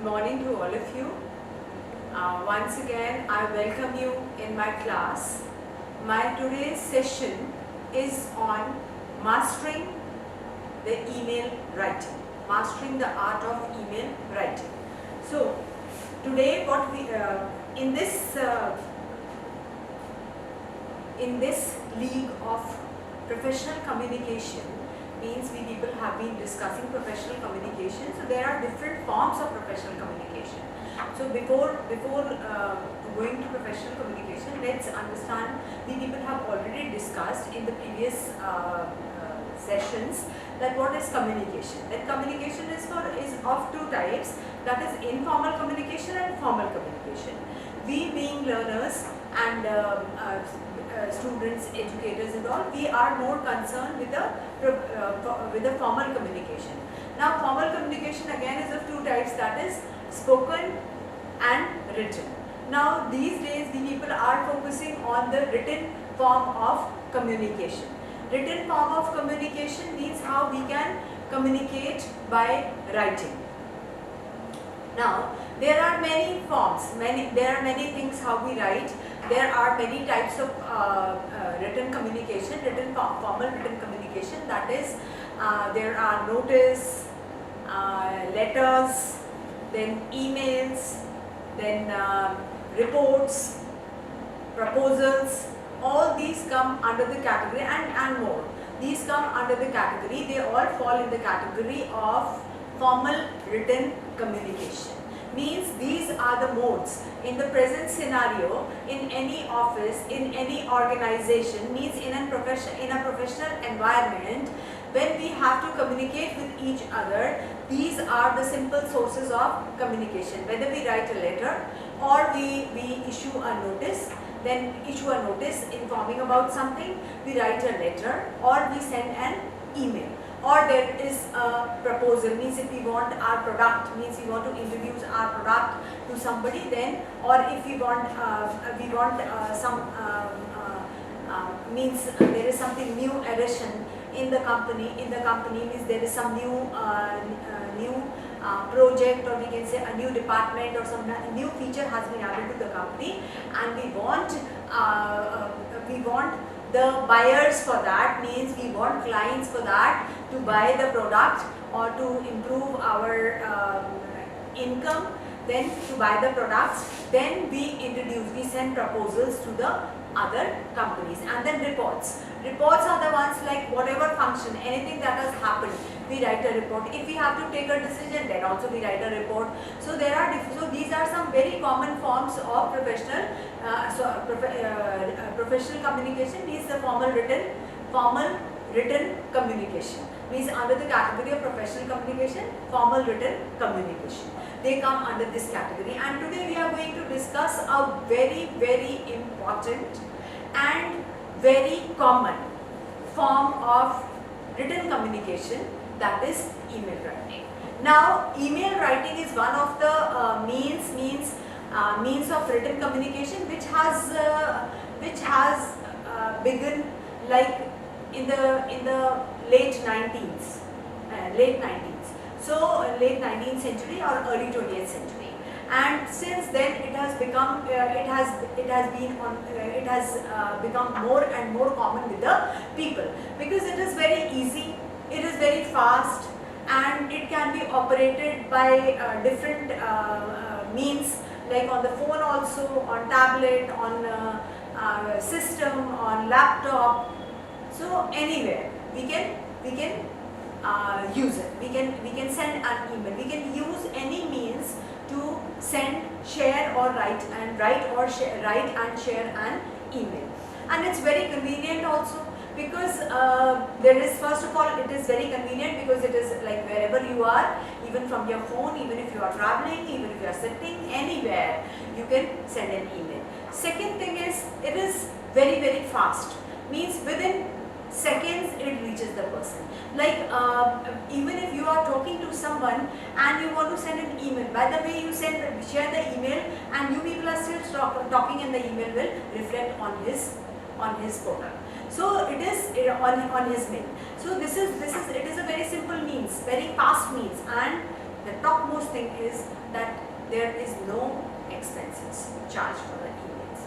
morning to all of you. Once again, I welcome you in my class. My today's session is on mastering the email writing, mastering the art of email writing. So, today what we in this league of professional communication, means we people have been discussing professional communication. So there are different forms of professional communication. So before going to professional communication, let's understand, we people have already discussed in the previous sessions that what is communication. That communication is of two types, that is informal communication and formal communication. We being learners and students, educators and all, we are more concerned with the formal communication. Now formal communication again is of two types, that is spoken and written. Now these days the people are focusing on the written form of communication. Written form of communication means how we can communicate by writing. Now there are many forms, there are many things how we write. There are many types of written communication, formal written communication, that is there are notice, letters, then emails, then reports, proposals. All these come under the category and more. These come under the category, they all fall in the category of formal written communication. Means these are the modes in the present scenario, in any office, in any organization, means in a professional environment, when we have to communicate with each other. These are the simple sources of communication, whether we write a letter or we issue a notice, then issue a notice informing about something, we write a letter, or we send an email. Or there is a proposal, means if we want our product, means we want to introduce our product to somebody, then, or if we want means there is something new addition in the company means there is some new project, or we can say a new department, or some new feature has been added to the company, and we want the buyers for that, means we want clients for that to buy the product or to improve our income, then to buy the products. Then we send proposals to the other companies. And then reports. Reports are the ones like whatever function, anything that has happened, we write a report. If we have to take a decision, then also we write a report. So there are these are some very common forms of professional professional communication. Means the formal written communication, means under the category of professional communication, formal written communication. They come under this category, and today we are going to discuss a very, very important and very common form of written communication, that is email writing. Now email writing is one of the means of written communication which has begun like in the late 19th. So late 19th century or early 20th century, and since then it has become become more and more common with the people, because it is very easy, it is very fast, and it can be operated by different means, like on the phone also, on tablet, on system, on laptop. So anywhere we can use it. We can send an email. We can use any means to send, share, or write and share an email. And it's very convenient also, because there is, first of all, it is very convenient because it is like wherever you are, even from your phone, even if you are traveling, even if you are sitting anywhere, you can send an email. Second thing is, it is very, very fast. Means within seconds it reaches the person. Like even if you are talking to someone and you want to send an email, by the way you share the email, and you people are still talking, and the email will reflect on his portal. So it is on his mail. So it is a very simple means, very fast means, and the topmost thing is that there is no expenses charged for the emails,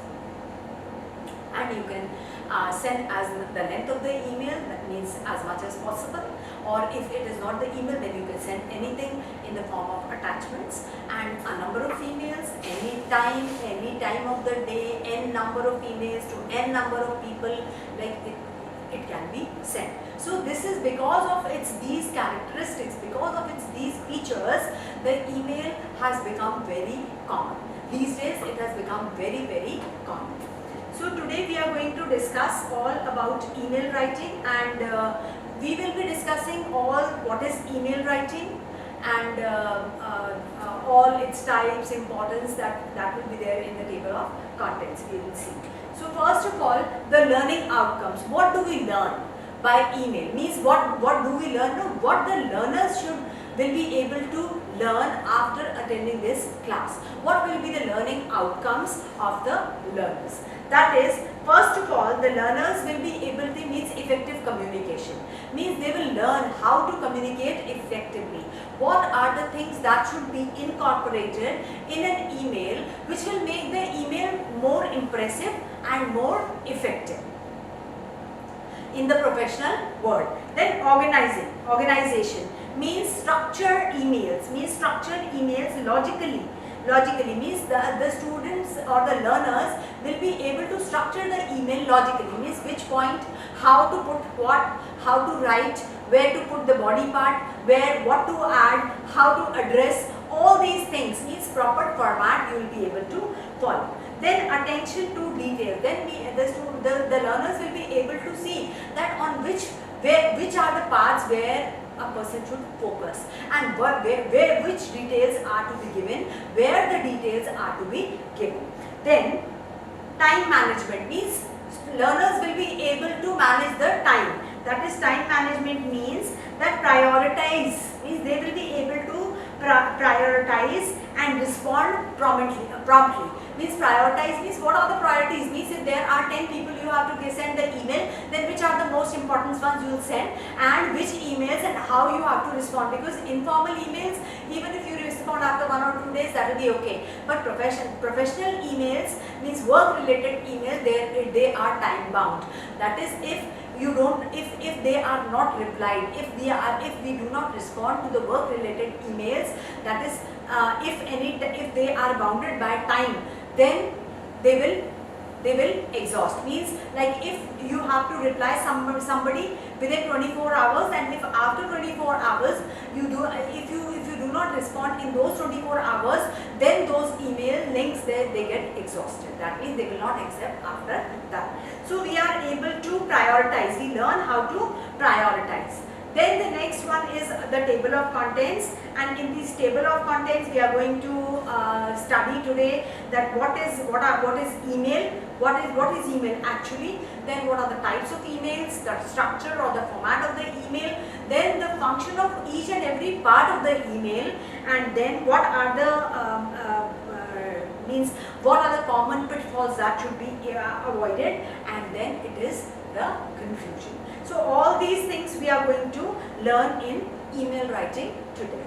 and you can send as the length of the email, that means as much as possible, or if it is not the email, then you can send anything in the form of attachments, and a number of emails, any time of the day, n number of emails to n number of people, like it can be sent. So this is because of its these characteristics, because of its these features, the email has become very common. These days it has become very, very common. So today we are going to discuss all about email writing, and we will be discussing all what is email writing and all its types, importance, that will be there in the table of contents we will see. So first of all, the learning outcomes. What do we learn by email? Means what do we learn? No, what the learners will be able to learn after attending this class. What will be the learning outcomes of the learners? That is, first of all, the learners will be able to, means effective communication. Means they will learn how to communicate effectively. What are the things that should be incorporated in an email which will make the email more impressive and more effective in the professional world. Then organization means structured emails, logically means the students or the learners will be able to structure the email logically, means which point, how to put what, how to write, where to put the body part, what to add, how to address, all these things, means proper format you will be able to follow. Then attention to detail, then the learners will be able to see that on which are the parts where a person should focus, and which details are to be given, where the details are to be given. Then time management means learners will be able to manage the time. That is, time management means that prioritize, means they will be able to prioritize and respond promptly. Means prioritize means what are the priorities, means if there are 10 people you have to send the email, then which are the most important ones you will send, and which emails and how you have to respond, because informal emails, even if you respond after 1 or 2 days, that will be okay, but professional emails, means work related emails, they are time bound. That is, if they are not replied, if we do not respond to the work related emails, that is, if they are bounded by time, then they will exhaust. Means like if you have to reply somebody within 24 hours, and if after 24 hours if you do not respond in those 24 hours, then those email links they get exhausted. That means they will not accept after that. So we are able to prioritize, we learn how to prioritize. Then the next one is the table of contents, and in this table of contents we are going to study today that what is email, what is email actually, then what are the types of emails, the structure or the format of the email, then the function of each and every part of the email, and then what are the means what are the common pitfalls that should be avoided, and then it is the conclusion. So all these things we are going to learn in email writing today.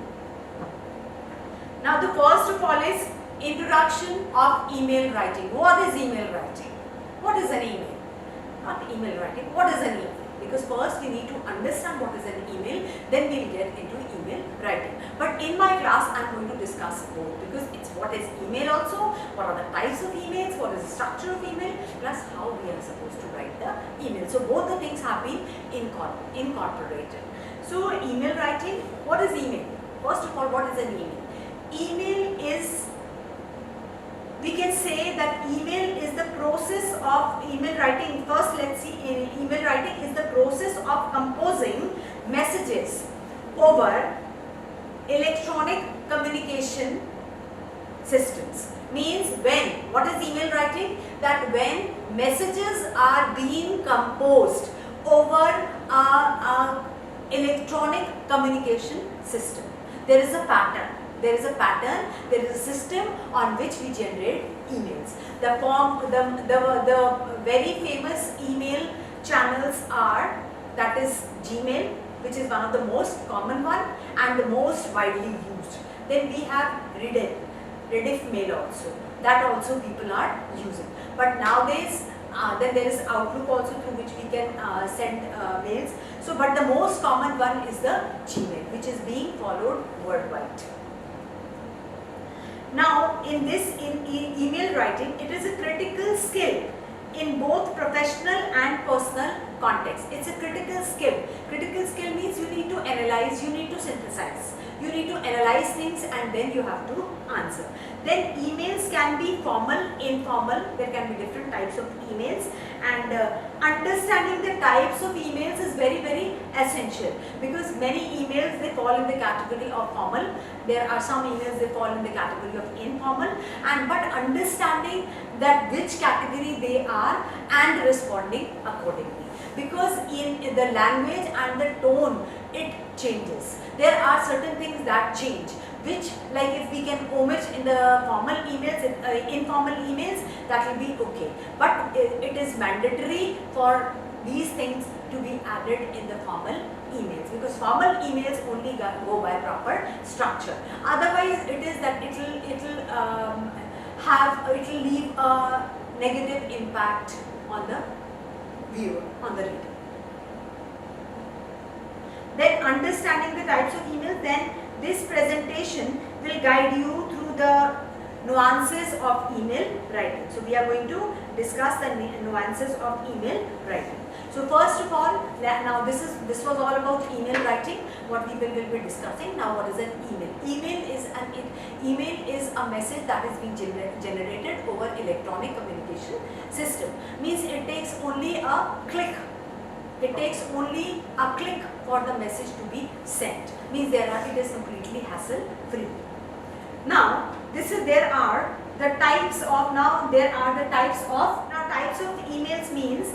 Now the first of all is introduction of email writing. What is email writing? What is an email? Not email writing, what is an email? Because first we need to understand what is an email, then we will get into email writing. But in my class I am going to discuss both, because it's what is email also, what are the types of emails, what is the structure of email, plus how we are supposed to write the email. So both the things have been incorporated. So email writing, what is email? First of all, what is an email? Email is, we can say that email is the process of email writing. First let's see, email writing is the process of composing messages over electronic communication systems. Means what is email writing? That when messages are being composed over a electronic communication system. There is a pattern. There is a system on which we generate emails. The very famous email channels are, that is Gmail, which is one of the most common one and the most widely used. Then we have rediff mail also, that also people are using. But nowadays then there is Outlook also, through which we can send mails. So but the most common one is the Gmail, which is being followed worldwide. Now in email writing, it is a critical skill in both professional and personal context. It's a critical skill. Critical skill means you need to analyze, you need to synthesize. You need to analyze things and then you have to answer. Then emails can be formal, informal. There can be different types of emails, and understanding the types of emails is very, very essential, because many emails they fall in the category of formal. There are some emails they fall in the category of informal, but understanding that which category they are and responding accordingly, because in the language and the tone it changes. There are certain things that change, which, like if we can omit in the formal emails, informal emails, that will be okay. But it is mandatory for these things to be added in the formal emails, because formal emails only go by proper structure. Otherwise, it is that it will leave a negative impact on the viewer, on the reader. Then understanding the types of emails, then this presentation will guide you through the nuances of email writing. So we are going to discuss the nuances of email writing. So first of all, now this was all about email writing, what we will be discussing. Now what is an email? Email is a message that is being generated over electronic communication system. Means it takes only a click. It takes only a click for the message to be sent. Means it is completely hassle free. Now there are the types of types of emails means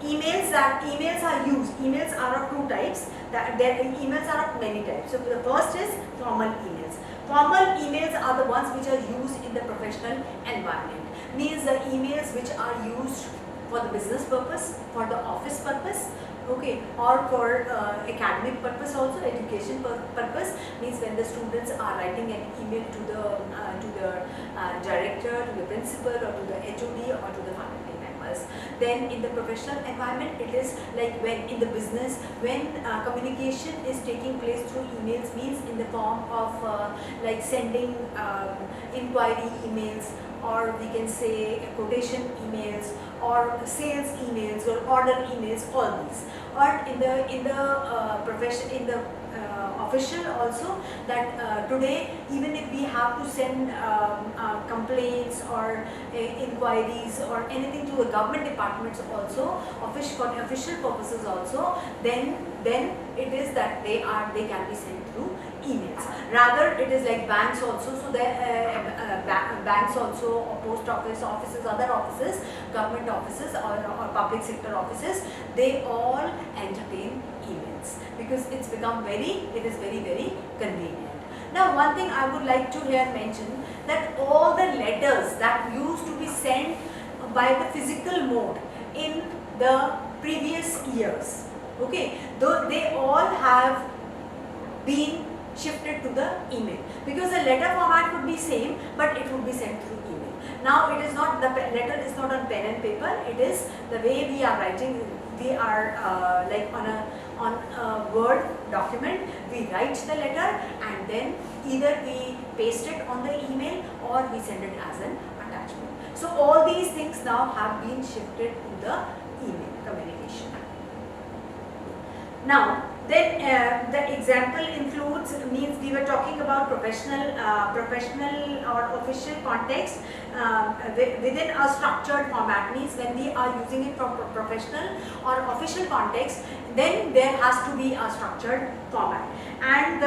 emails are used. Emails are of two types. Emails are of many types. So the first is formal emails. Formal emails are the ones which are used in the professional environment. Means the emails which are used for the business purpose, for the office purpose, okay, or for academic purpose also, education purpose. Means when the students are writing an email to the director, to the principal, or to the HOD, or to the faculty members. Then in the professional environment, it is like when in the business, when communication is taking place through emails, means in the form of like sending inquiry emails, or we can say quotation emails, or sales emails, or order emails, all these. Or in the official also, that today even if we have to send complaints or inquiries or anything to the government departments also, for official purposes also, then it is that they can be sent through emails. Rather it is like banks also, so banks also, or post offices, other offices, government offices, or public sector offices, they all entertain emails, because it is very, very convenient. Now one thing I would like to here mention, that all the letters that used to be sent by the physical mode in the previous years, okay, though they all have been shifted to the email, because the letter format would be same, but it would be sent through email. Now it is not, the letter is not on pen and paper, it is the way we are writing. We are like on a Word document, we write the letter and then either we paste it on the email or we send it as an attachment. So all these things now have been shifted to the email communication. Now then the example includes, means we were talking about professional or official context within a structured format. Means when we are using it from professional or official context, then there has to be a structured format. And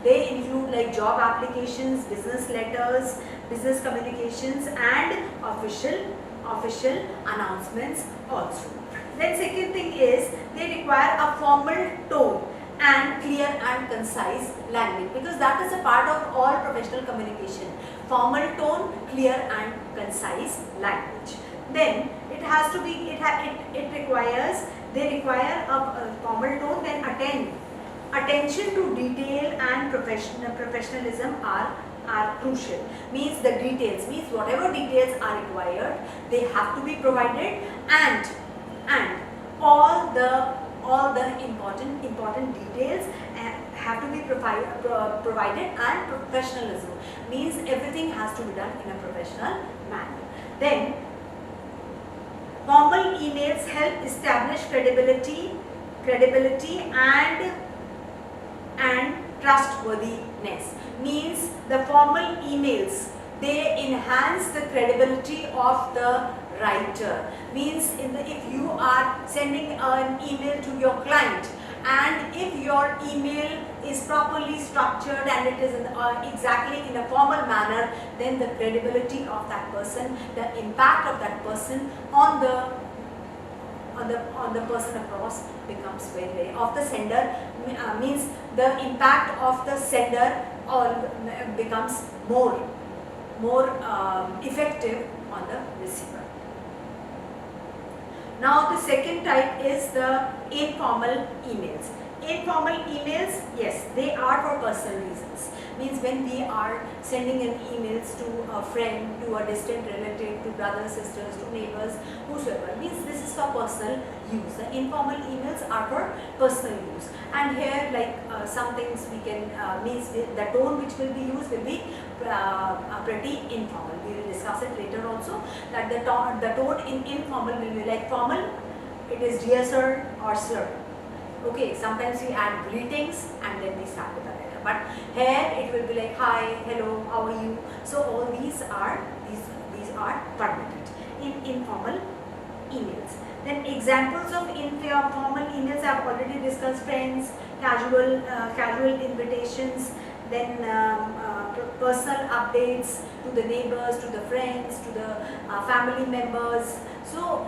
they include like job applications, business letters, business communications, and official announcements also. Then second thing is, they require a formal tone and clear and concise language, because that is a part of all professional communication. Formal tone, clear and concise language. Then it has to be, it requires, they require a formal tone. Then attention to detail and professionalism are crucial. Means the details, means whatever details are required, they have to be provided, and all the important details have to be provided, and professionalism means everything has to be done in a professional manner. Then formal emails help establish credibility and trustworthiness. Means the formal emails, they enhance the credibility of the writer. Means if you are sending an email to your client, and if your email is properly structured and it is exactly in a formal manner, then the credibility of that person, the impact of that person on the person across becomes very of the sender, means the impact of the sender becomes more effective on the receiver. Now the second type is the informal emails. Informal emails, yes, they are for personal reasons. Means when we are sending in emails to a friend, to a distant relative, to brothers, sisters, to neighbors, whosoever, means this is for personal use. The informal emails are for personal use. And here, like some things we can, means the tone which will be used will be pretty informal. We will discuss it later also, that the tone in informal will be like formal, it is dear sir or sir. Okay, sometimes we add greetings and then we start with a letter. But here it will be like hi, hello, how are you? So all these are permitted in informal emails. Then examples of informal emails I have already discussed: friends, casual invitations, then personal updates to the neighbors, to the friends, to the family members. So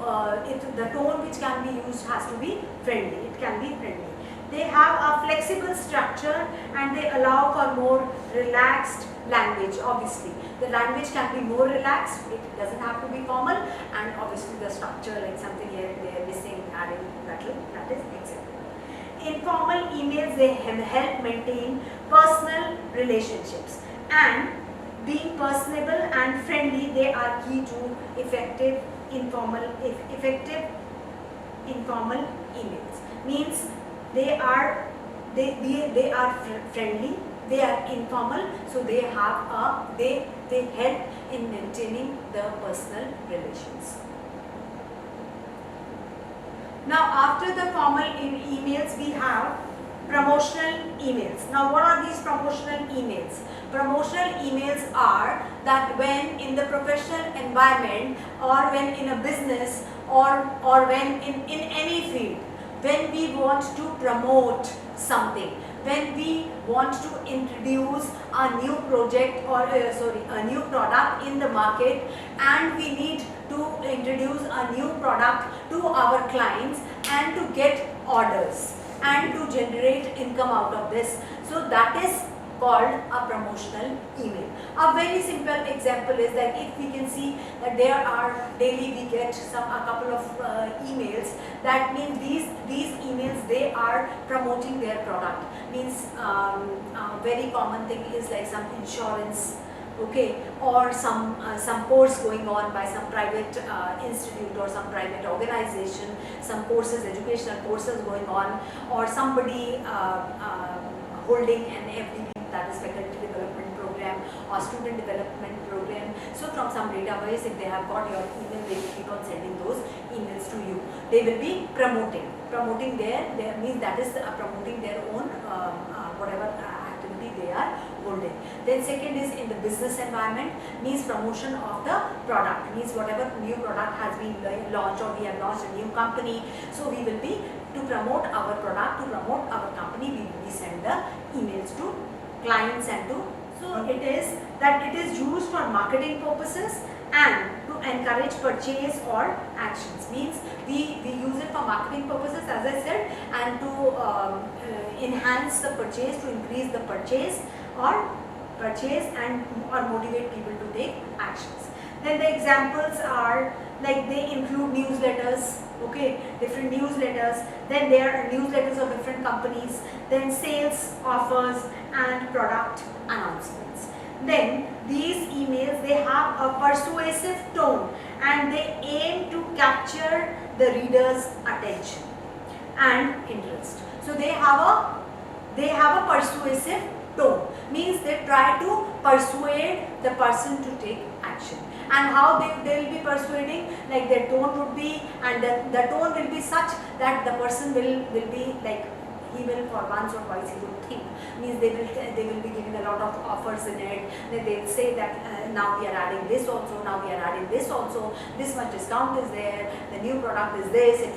the tone which can be used has to be friendly. It can be friendly. They have a flexible structure and they allow for more relaxed language. Obviously, the language can be more relaxed. It doesn't have to be formal, and obviously the structure, like something here they are missing, adding, that is acceptable. Informal emails, they help maintain personal relationships, and being personable and friendly, they are key to effective informal emails. Means they are friendly, they are informal, so they have they help in maintaining the personal relations. Now after the formal emails, we have promotional emails. Now what are these promotional emails? Promotional emails are that when in the professional environment, or when in a business, or when in any field, when we want to promote something, when we want to introduce a new project or a new product in the market, and we need to introduce a new product to our clients and to get orders and to generate income out of this. So that is called a promotional email. A very simple example is that if we can see that there are daily we get a couple of emails, that means these emails, they are promoting their product. Means very common thing is like some insurance, okay, or some course going on by some private institute or some private organization, some courses, educational courses going on, or somebody holding an FDP, that is faculty development program or student development program. So from some database, if they have got your email, they will keep on sending those emails to you. They will be promoting their means, that is promoting their own whatever activity they are holding. Then second is in the business environment, means promotion of the product, means whatever new product has been launched, or we have launched a new company, so we will be to promote our product, to promote our company, we will be send the emails to clients and to, so it is that it is used for marketing purposes and to encourage purchase or actions. Means we use it for marketing purposes, as I said, and to enhance the purchase, to increase the purchase and or motivate people to take actions. Then the examples are like they include newsletters, okay, different newsletters. Then there are newsletters of different companies, then sales offers and product announcements. Then these emails, they have a persuasive tone and they aim to capture the reader's attention and interest. So they have a persuasive tone, means they try to persuade the person to take action. And how they will be persuading, like their tone would be, and the tone will be such that the person will be like, he will for once or twice he will think, means they will be giving a lot of offers in it. Then they will say that now we are adding this also, now we are adding this also, this much discount is there, the new product is this, it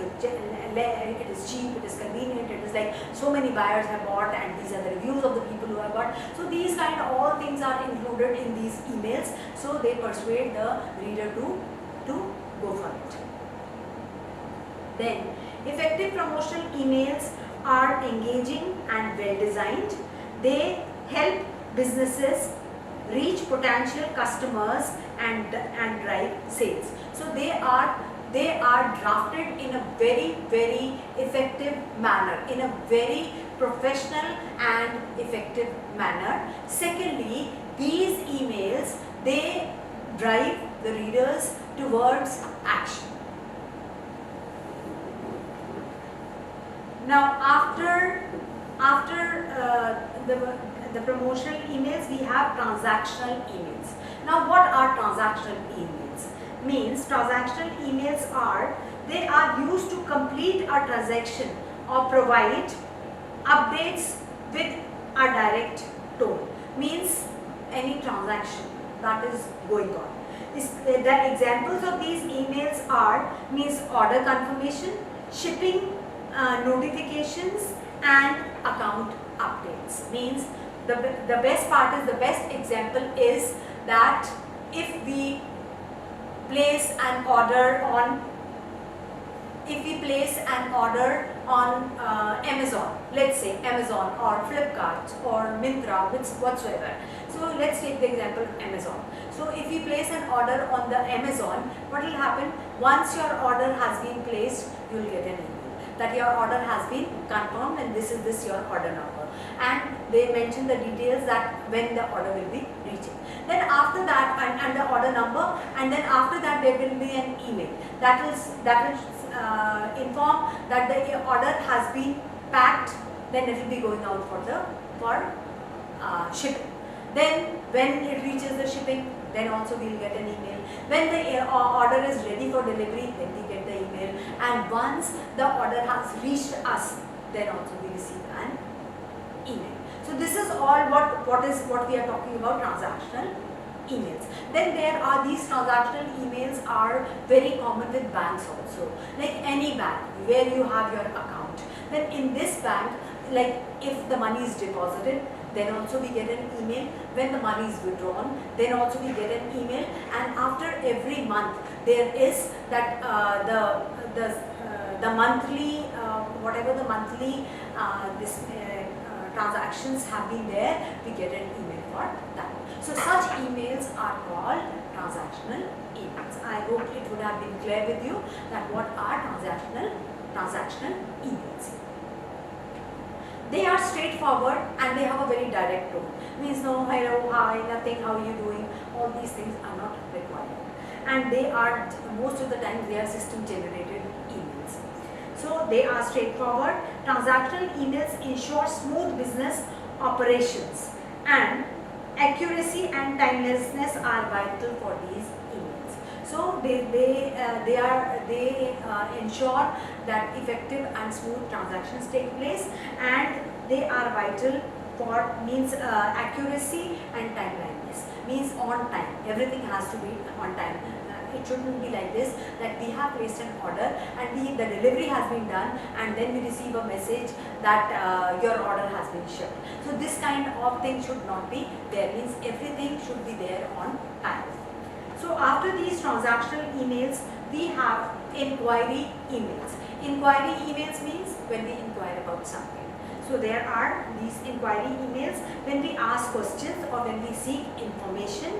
is cheap, it is convenient, it is like so many buyers have bought and these are the reviews of the people who have bought. So these kind of all things are included in these emails, so they persuade the reader to go for it. Then effective promotional emails are engaging and well designed. They help businesses reach potential customers and drive sales. So they are drafted in a very, very effective manner, in a very professional and effective manner. Secondly, these emails, they drive the readers towards action. Now after the promotional emails, we have transactional emails. Now what are transactional emails? Means transactional emails are, they are used to complete a transaction or provide updates with a direct tone. Means any transaction that is going on. The examples of these emails are, means order confirmation, shipping notifications and account updates. Means the best part is, the best example is that if we place an order on Amazon, let's say Amazon or Flipkart or Myntra, whatsoever. So let's take the example of Amazon. So if we place an order on the Amazon, what will happen? Once your order has been placed, you will get an email that your order has been confirmed and this is your order number, and they mention the details that when the order will be reaching. Then after that, and the order number, and then after that there will be an email that will inform that the order has been packed. Then it will be going out for shipping. Then when it reaches the shipping, then also we will get an email. When the order is ready for delivery, then we get the email. And once the order has reached us, then also we receive an email. So this is all what we are talking about, transactional emails. Then there are these transactional emails are very common with banks also. Like any bank where you have your account. Then in this bank, like if the money is deposited, then also we get an email. When the money is withdrawn, then also we get an email. And after every month, there is that the monthly whatever the monthly transactions have been there, we get an email for that. So such emails are called transactional emails. I hope it would have been clear with you that what are transactional emails. They are straightforward and they have a very direct tone. Means no hello, hi, nothing, how are you doing? All these things are not required. And they are, most of the time, they are system generated emails. So they are straightforward. Transactional emails ensure smooth business operations, and accuracy and timelessness are vital for these emails. So they ensure that effective and smooth transactions take place, and they are vital for means accuracy and timeliness, means on time. Everything has to be on time. It shouldn't be like this, that we have placed an order and the delivery has been done and then we receive a message that your order has been shipped. So this kind of thing should not be there, means everything should be there on time. So after these transactional emails, we have inquiry emails. Inquiry emails means when we inquire about something. So there are these inquiry emails when we ask questions or when we seek information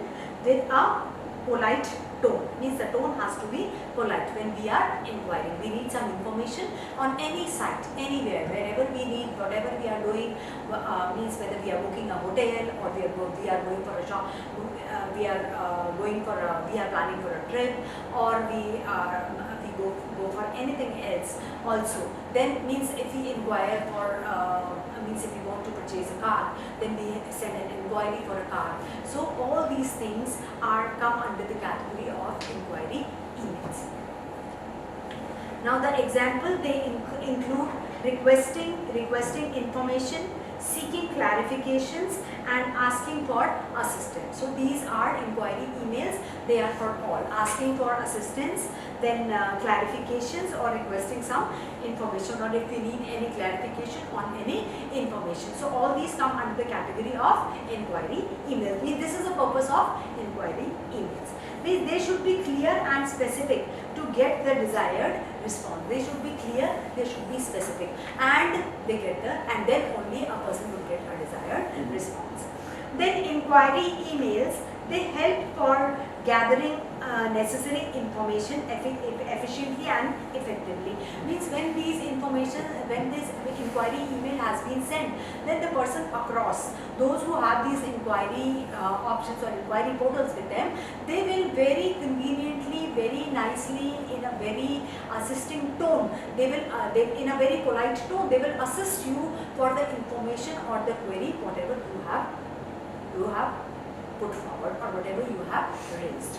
with a polite tone. Means the tone has to be polite when we are inquiring. We need some information on any site, anywhere, wherever we need, whatever we are doing, means whether we are booking a hotel or we are going for a shop, we are planning for a trip, or we go for anything else also. Then means if we inquire for means if we want to purchase a car, then we send an inquiry for a car. So all these things come under the category of inquiry emails. Now the example, they include requesting information, seeking clarifications, and asking for assistance. So these are inquiry emails. They are for all. Asking for assistance, then clarifications, or requesting some information, or if we need any clarification on any information. So all these come under the category of inquiry emails. This is the purpose of inquiry emails. They should be clear and specific to get the desired response. They should be clear, they should be specific, and then only a person will get a desired response. Then inquiry emails, they help for gathering necessary information efficiently and effectively. Means when this inquiry email has been sent, then the person across, those who have these inquiry options or inquiry portals with them, they will very conveniently, very nicely, in a very assisting tone, in a very polite tone, they will assist you for the information or the query, whatever you have put forward or whatever you have raised.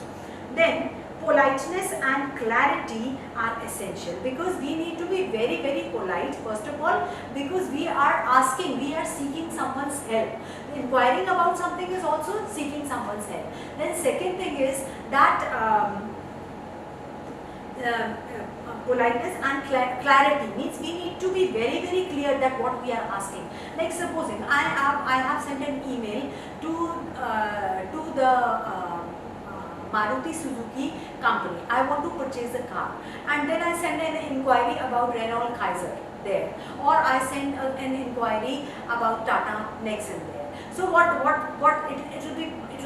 Then politeness and clarity are essential, because we need to be very, very polite, first of all, because we are seeking someone's help. Inquiring about something is also seeking someone's help. Then second thing is that politeness and clarity means we need to be very, very clear that what we are asking. Like supposing I have sent an email to the Maruti Suzuki company. I want to purchase a car, and then I send an inquiry about Renault Kaiser there, or I send an inquiry about Tata Nexon there. So it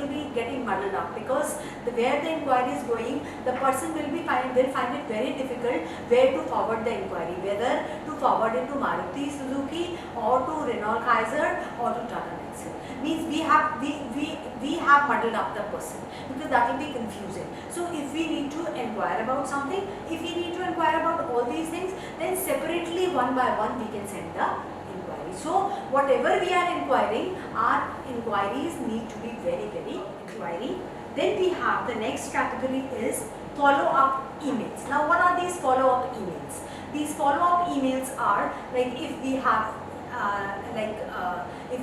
will be getting muddled up, because where the inquiry is going, the person will find it very difficult where to forward the inquiry, whether to forward it to Maruti Suzuki or to Renault Kaiser or to Tata Nexon. Means we have muddled up the person, because that will be confusing. So if we need to inquire about something, if we need to inquire about all these things, then separately, one by one, we can send the inquiry. So whatever we are inquiring, our inquiries need to be very, very inquiry. Then we have the next category is follow-up emails. Now what are these follow-up emails? These follow-up emails are like if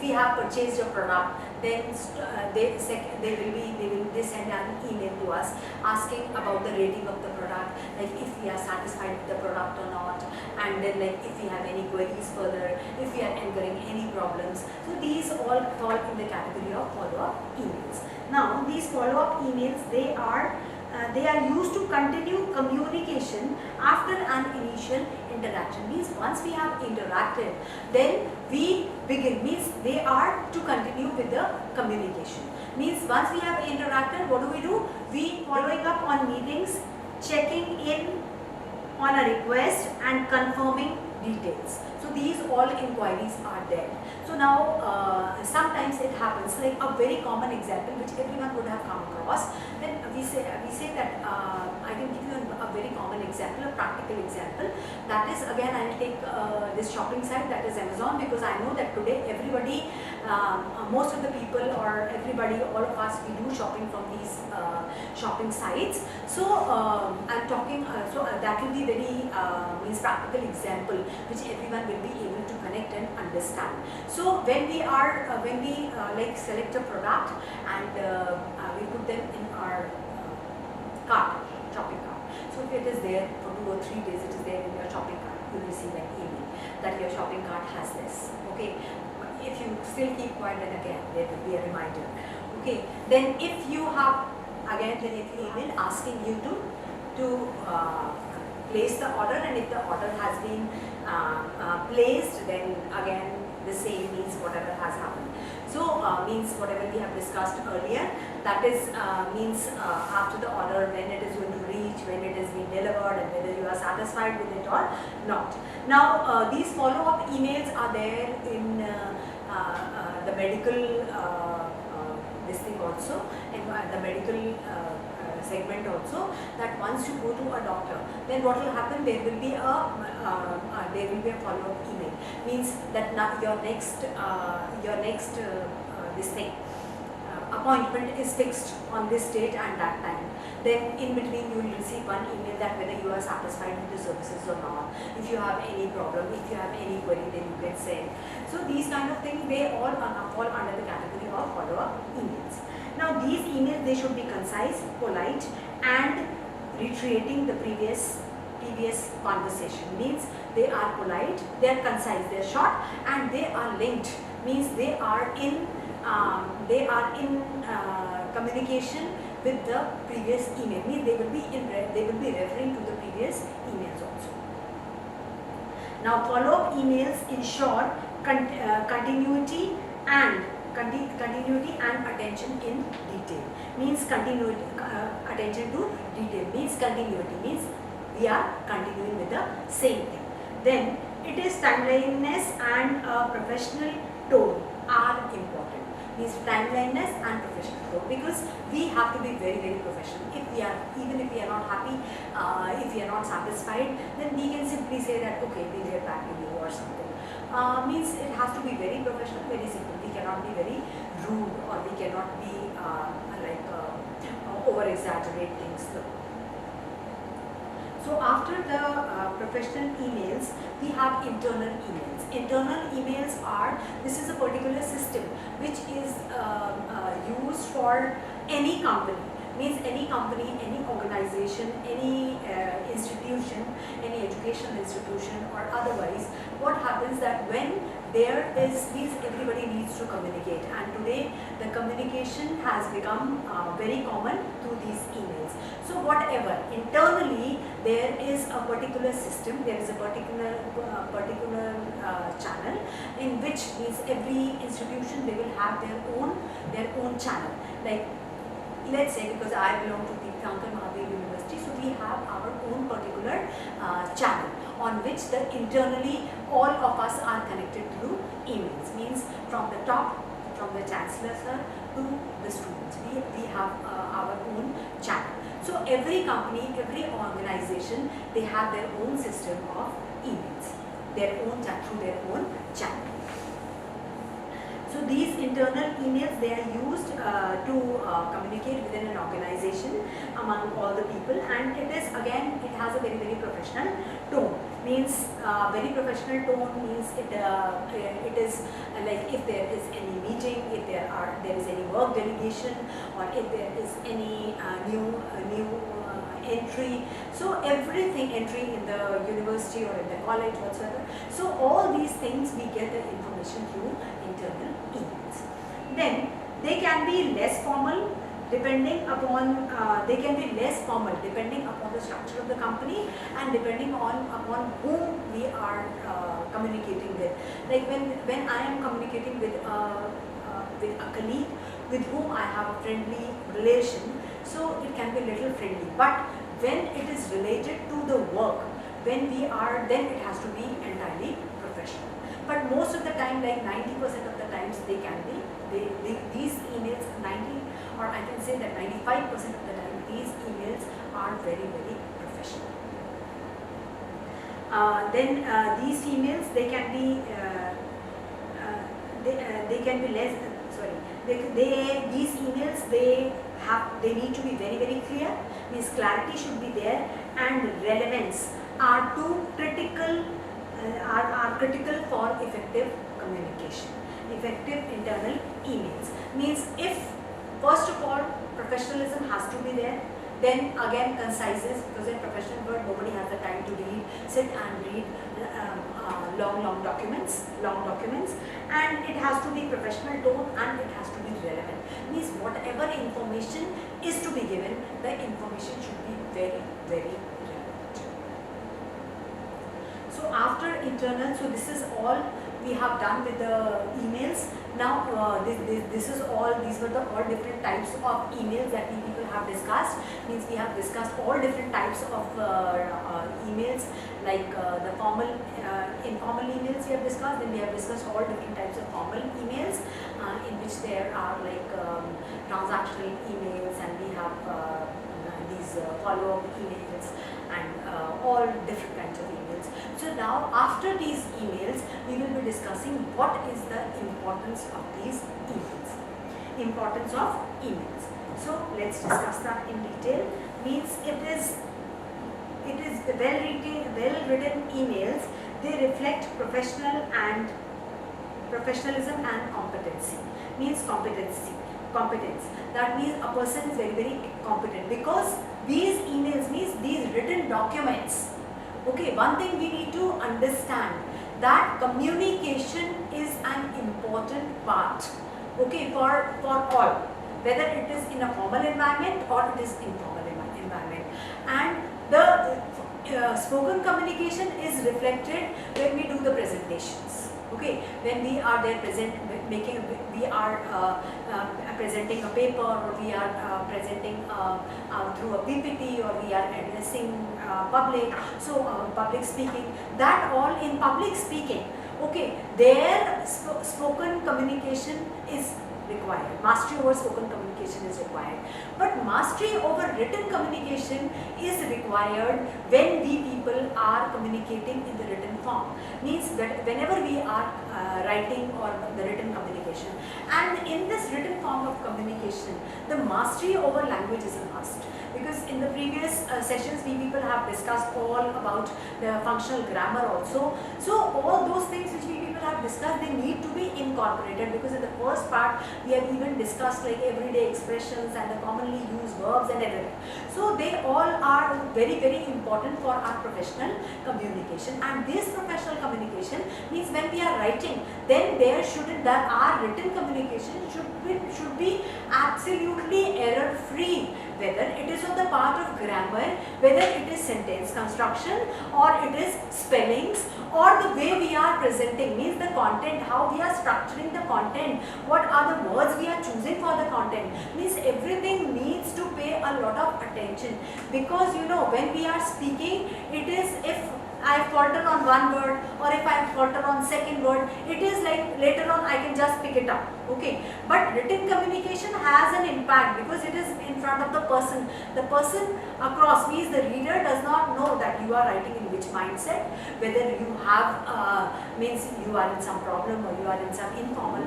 we have purchased a product, then they send an email to us asking about the rating of the product, like if we are satisfied with the product or not, and then like if we have any queries further, if we are incurring any problems. So these all fall in the category of follow-up emails. Now these follow-up emails, they are used to continue communication after an initial interaction. Means once we have interacted, then we begin. Means they are to continue with the communication. Means once we have interacted, what do? We following up on meetings, checking in on a request, and confirming details. So these all inquiries are there. So now sometimes it happens, like a very common example which everyone would have come across. Then we say that I can give you a very common example, a practical example. That is, again, I will take this shopping site, that is Amazon, because I know that today everybody, most of the people or everybody, all of us, we do shopping from these shopping sites. So I'm talking, that will be very means practical example which everyone will be able to connect and understand. So when we like select a product and we put them in our shopping cart. So if it is there for 2 or 3 days, it is there in your shopping cart, you will receive an email that your shopping cart has this. Okay, if you still keep quiet, then again there will be a reminder. Okay, then if you have again an email asking you to place the order, and if the order has been placed, then again the same means whatever has happened. So means whatever we have discussed earlier, that is means after the order, when it is going to reach, when it is being delivered, and whether you are satisfied with it or not. Now these follow-up emails are there in the medical this thing also, and the medical segment also, that once you go to a doctor, then what will happen, there will be a follow-up email, means that now your next this thing appointment is fixed on this date and that time. Then in between you will receive one email that whether you are satisfied with the services or not. If you have any problem, if you have any query, then you can send. So these kind of things, they all fall under the category of follow-up emails. Now these emails, they should be concise, polite, and reiterating the previous conversation. Means they are polite, they are concise, they are short, and they are linked. Means they are in communication with the previous email. Means they will be referring to the previous emails also. Now follow-up emails ensure continuity and attention in detail. Means continuity, attention to detail means continuity, means we are continuing with the same thing. Then it is timeliness and professional tone are important. Means timeliness and professional tone, because we have to be very, very professional. Even if we are not happy, if we are not satisfied, then we can simply say that okay, we'll get back to you or something. Means it has to be very professional, very simple. We cannot be very rude, or we cannot be over exaggerate things. So after the professional emails, we have internal emails. Internal emails are, this is a particular system which is used for any company. Means any company, any organization, any institution, any educational institution or otherwise, what happens that when there is, means everybody needs to communicate, and today the communication has become very common through these emails. So whatever, internally there is a particular system, there is a particular channel in which, means every institution, they will have their own channel. Like let's say, because I belong to Tirthankar Mahadev University, so we have our own particular channel on which the internally all of us are connected through emails. Means from the top, from the chancellor sir to the students, we have our own channel. So every company, every organization, they have their own system of emails, through their own channel. So these internal emails, they are used to communicate within an organization among all the people, and it is, again, it has a very, very professional tone. Means very professional tone means it is like if there is any meeting, if there is any work delegation, or if there is any new entry. So everything, entry in the university or in the college whatsoever. So all these things we get the information through internal emails. Then they can be less formal depending upon depending upon the structure of the company and depending upon whom we are communicating with. Like when I am communicating with a colleague with whom I have a friendly relation, so it can be a little friendly. But when it is related to the work, then it has to be entirely professional. But most of the time, like 90% of the times, they can be, these emails, 90, or I can say that 95% of the time, these emails are very, very professional. Then these emails, they can be, they can be less, these emails, they need to be very, very clear. Means clarity should be there, and relevance are two critical, are critical for effective communication. Effective internal emails means, if first of all professionalism has to be there, then again conciseness, because in professional world nobody has the time to sit and read long documents, and it has to be professional tone, and it has to be relevant. Means whatever information is to be given, the information should be very, very relevant. So after internal, so this is all we have done with the emails. Now these were the all different types of emails that we people have discussed. Means we have discussed all different types of emails, like the formal, informal emails we have discussed. Then we have discussed all different types of formal emails, in which there are like transactional emails, and we have these follow-up emails, and all different kinds of emails. So now after these emails, we will be discussing what is the importance of these emails. Importance of emails. So let's discuss that in detail. Means it is well written emails. They reflect professionalism and competency. Means competence. That means a person is very competent, because these emails means these written documents. Okay, one thing we need to understand, that communication is an important part, okay, for all, whether it is in a formal environment or it is informal environment. And the spoken communication is reflected when we do the presentations. Okay, when we are there presenting a paper, or we are presenting through a PPT, or we are addressing public, so public speaking, that all in public speaking, okay, their spoken communication is required. Mastery over spoken communication is required. But mastery over written communication is required when we people are communicating in the written form. Means that whenever we are writing or the written communication, and in this written form of communication, the mastery over language is a must. Because in the previous sessions, we people have discussed all about the functional grammar also. So all those things which we people have discussed, they need to be incorporated, because in the first part we have even discussed like everyday expressions and the commonly used verbs and everything. So they all are very important for our professional communication. And this professional communication means when we are writing, then our written communication should be absolutely error free, whether it is on the part of grammar, whether it is sentence construction, or it is spellings, or the way we are presenting, means the content, how we are structuring the content, what are the words we are choosing for the content, means everything needs to pay a lot of attention. Because when we are speaking, it is, if I falter on one word, or if I falter on second word, it is like later on I can just pick it up. Okay, but written communication has an impact, because it is in front of the person. The person across, means the reader does not know that you are writing in which mindset, whether you have means you are in some problem, or you are in some informal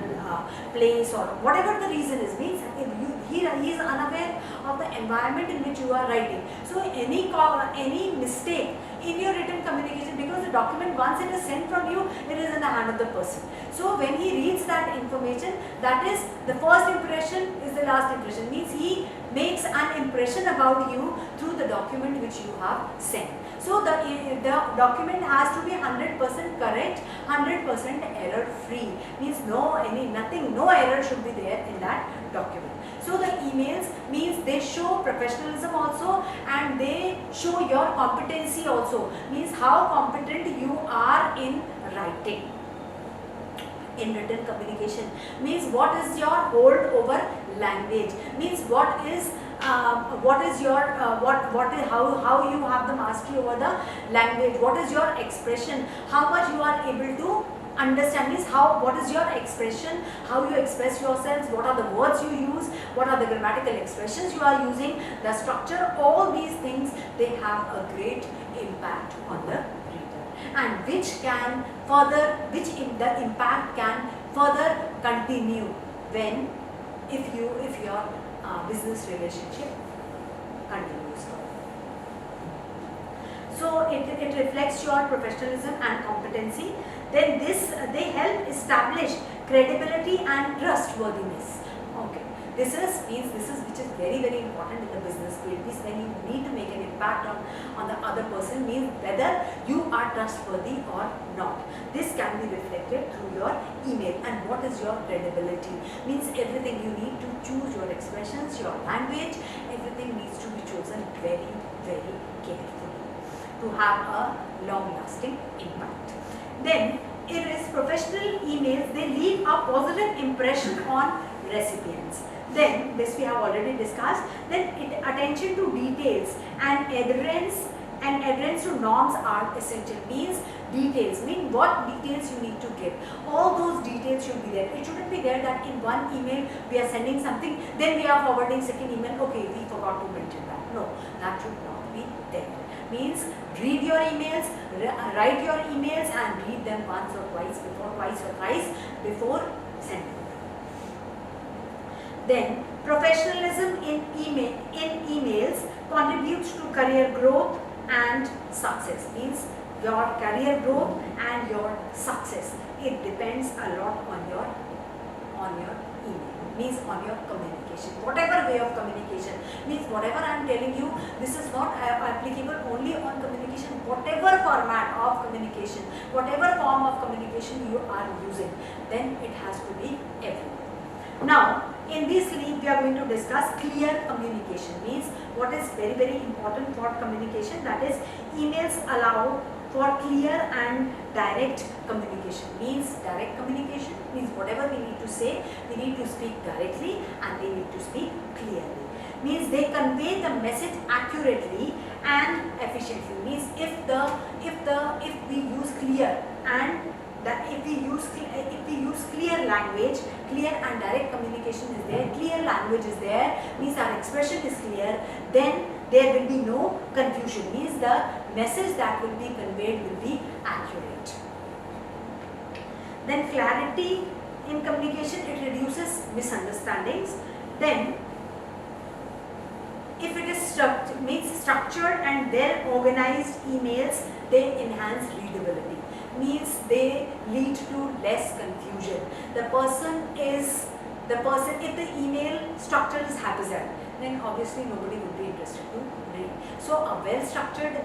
place, or whatever the reason is, means he is unaware of the environment in which you are writing. So any mistake in your written communication, because the document, once it is sent from you, it is in the hand of the person. So when he reads that information, that is the first impression is the last impression, means he makes an impression about you through the document which you have sent. So the document has to be 100% correct, 100% error free, means no error should be there in that document. So the emails means they show professionalism also, and they show your competency also, means how competent you are in writing. In written communication means what is your hold over language, means how you have the mastery over the language, what is your expression, how much you are able to understand, means what is your expression, how you express yourselves, what are the words you use, what are the grammatical expressions you are using, the structure, all these things, they have a great impact on the reader, and the impact can further continue if your business relationship continues. So it reflects your professionalism and competency. Then they help establish credibility and trustworthiness. Okay, this is which is very important in the business field. Means when you need to make an impact on the other person, means whether you are trustworthy or not. This can be reflected through your email. And what is your credibility? Means everything you need to choose your expressions, your language, everything needs to be chosen very carefully to have a long-lasting impact. Then it is professional emails, they leave a positive impression on recipients. Then this we have already discussed. Then attention to details and adherence to norms are essential. Means details, mean what details you need to give. All those details should be there. It shouldn't be there that in one email we are sending something, then we are forwarding second email, okay, we forgot to mention that. No, that should not be there. Means read your emails, write your emails and read them once or twice or thrice before sending. Then professionalism in emails contributes to career growth and success. Means your career growth and your success. It depends a lot on your email. Means on your communication. Whatever way of communication. Means whatever I am telling you, this is not applicable only on communication. Whatever format of communication, whatever form of communication you are using, then it has to be everywhere. Now, in this league we are going to discuss clear communication. Means what is very, very important for communication, that is emails allow for clear and direct communication. Means direct communication means whatever we need to say, we need to speak directly and they need to speak clearly. Means they convey the message accurately and efficiently. Means if we use clear and that if we use clear language, clear and direct communication is there, clear language is there, means our expression is clear, then there will be no confusion. Means the message that will be conveyed will be accurate. Then clarity in communication, it reduces misunderstandings. Then if it is structured and well organized emails, they enhance readability. Means they lead to less confusion. If the email structure is haphazard, then obviously nobody would be interested to read. So a well-structured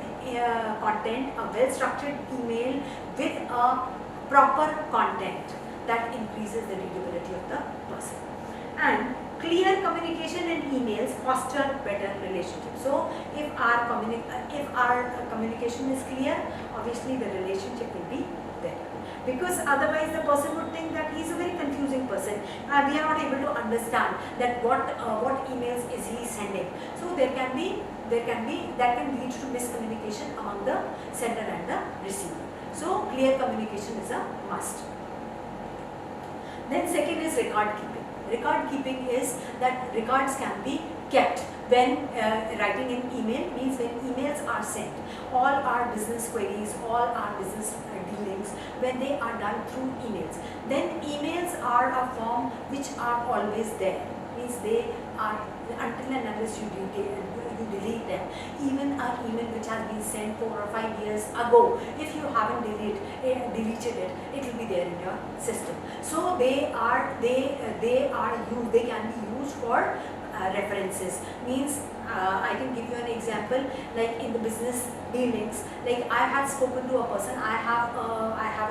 content, a well-structured email with a proper content, that increases the readability of the person. And clear communication in emails foster better relationships. So if our communication is clear, obviously the relationship will be better. Because otherwise the person would think that he is a very confusing person. We are not able to understand that what emails is he sending. So that can lead to miscommunication among the sender and the receiver. So clear communication is a must. Then second is record keeping. Record keeping is that records can be kept when writing an email. Means when emails are sent, all our business queries, all our business dealings, when they are done through emails, then emails are a form which are always there. Means they are, until and unless you delete them. Even an email which has been sent 4 or 5 years ago, if you haven't deleted it, it will be there in your system. So they can be used for references. Means I can give you an example, like in the business dealings, like I had spoken to a person, I have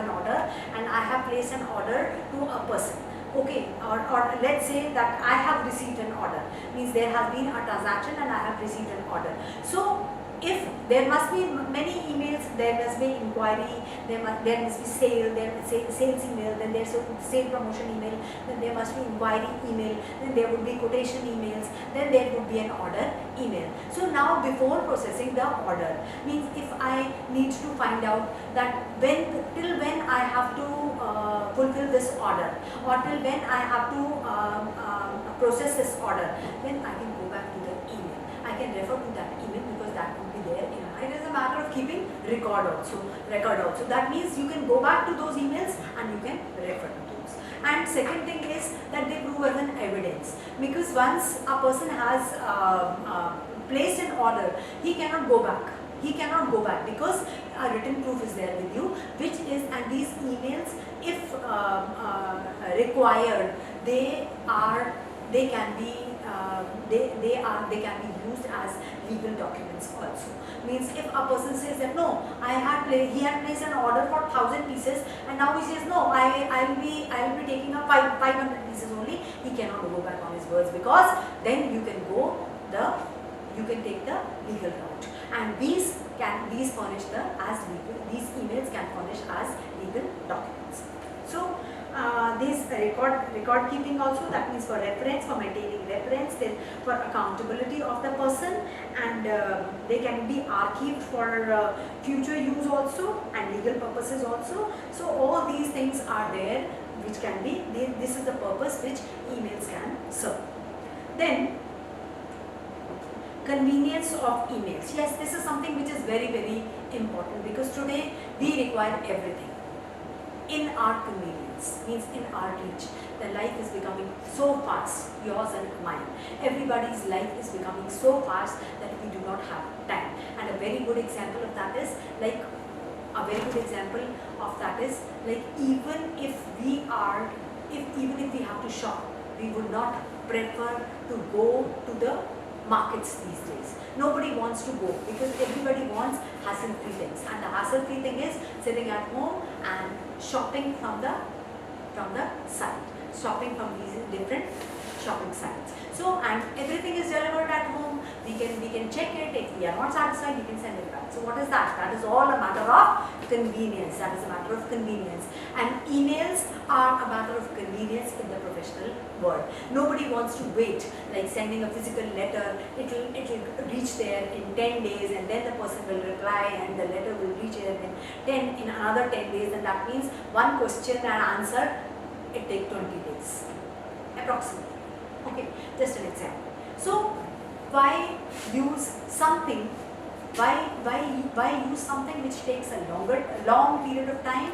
an order and I have placed an order to a person. Okay, or let's say that I have received an order, means there has been a transaction and I have received an order. So if there must be many emails, there must be inquiry, there must be sales email, then there's a sale promotion email, then there must be inquiry email, then there would be quotation emails, then there would be an order email. So now before processing the order, means if I need to find out that till when I have to fulfill this order, or till when I have to process this order, then I can go back to the email. I can refer to that email because that would be there. It is a matter of keeping record also. That means you can go back to those emails and you can refer to those. And second thing is that they prove as an evidence, because once a person has placed an order, he cannot go back. Because a written proof is there with you, which is, and these emails, if required, they can be used as legal documents also. Means if a person says that no, he had placed an order for 1,000 pieces and now he says no, I will be taking up 500 pieces only, he cannot go back on his words, because then you can take the legal route. And these these furnish these emails can furnish as legal documents. So these record keeping also, that means for reference, for maintaining reference, then for accountability of the person, and they can be archived for future use also and legal purposes also. So all these things are there which can be, this is the purpose which emails can serve. Then convenience of emails. Yes, this is something which is very, very important, because today we require everything in our convenience, means in our reach. The life is becoming so fast, yours and mine. Everybody's life is becoming so fast that we do not have time. And a very good example of that is like, even if we have to shop, we would not prefer to go to the markets these days. Nobody wants to go because everybody wants hassle-free things, and the hassle-free thing is sitting at home and shopping from the site, shopping from these different shopping sites. So, and everything is delivered at home. We can check it. If we are not satisfied, we can send it back. So what is that? That is all a matter of convenience. That is a matter of convenience. And emails are a matter of convenience in the professional world. Nobody wants to wait, like sending a physical letter. It will reach there in 10 days, and then the person will reply, and the letter will reach there in another 10 days. And that means one question and answer, it takes 20 days approximately. Okay, just an example. So why use something? Why use something which takes a long period of time?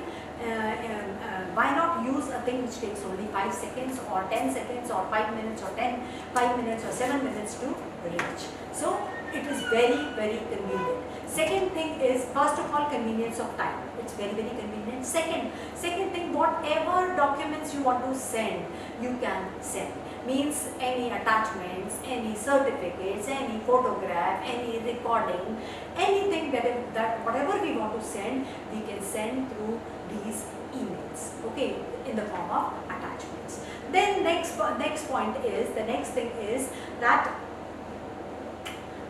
Why not use a thing which takes only 5 seconds or 10 seconds or 5 minutes or 5 minutes or 7 minutes to reach? So it is very, very convenient. Second thing is, first of all, convenience of time. It's very, very convenient. Second thing, whatever documents you want to send, you can send. Means any attachments, any certificates, any photograph, any recording, anything that whatever we want to send, we can send through these emails. Okay, in the form of attachments. Then the next thing is that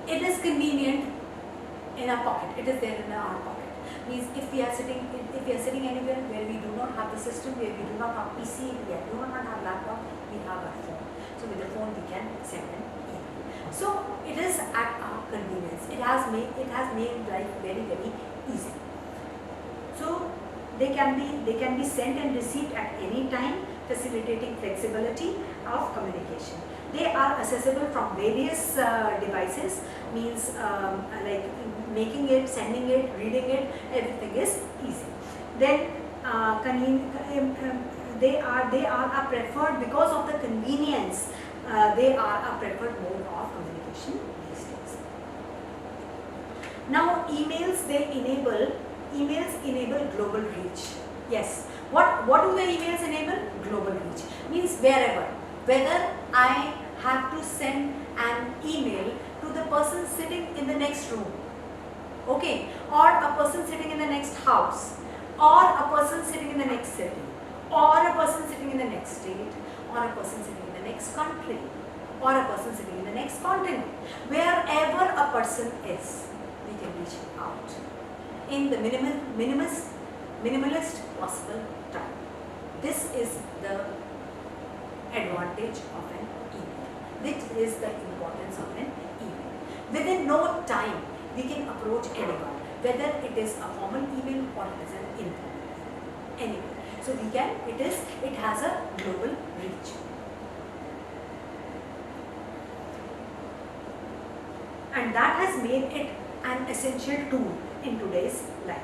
it is convenient in our pocket. It is there in our pocket. Means if we are sitting anywhere where we do not have the system, where we do not have PC, we do not have laptop, we have our phone. So with the phone we can send an email. So it is at our convenience. It has made life very, very easy. So they can be sent and received at any time, facilitating flexibility of communication. They are accessible from various devices, means like making it, sending it, reading it, everything is easy. Then they are preferred because of the convenience. They are a preferred mode of communication these days. Now emails enable global reach. Yes. What do the emails enable? Global reach. Means whether I have to send an email to the person sitting in the next room, okay, or a person sitting in the next house, or a person sitting in the next city, or a person sitting in the next state, or a person sitting in the next country, or a person sitting in the next continent. Wherever a person is, we can reach out in the minimalist possible time. This is the advantage of an email. This is the importance of an email. Within no time, we can approach anyone, whether it is a formal email or it is an informal email, anywhere. So it has a global reach. And that has made it an essential tool in today's life.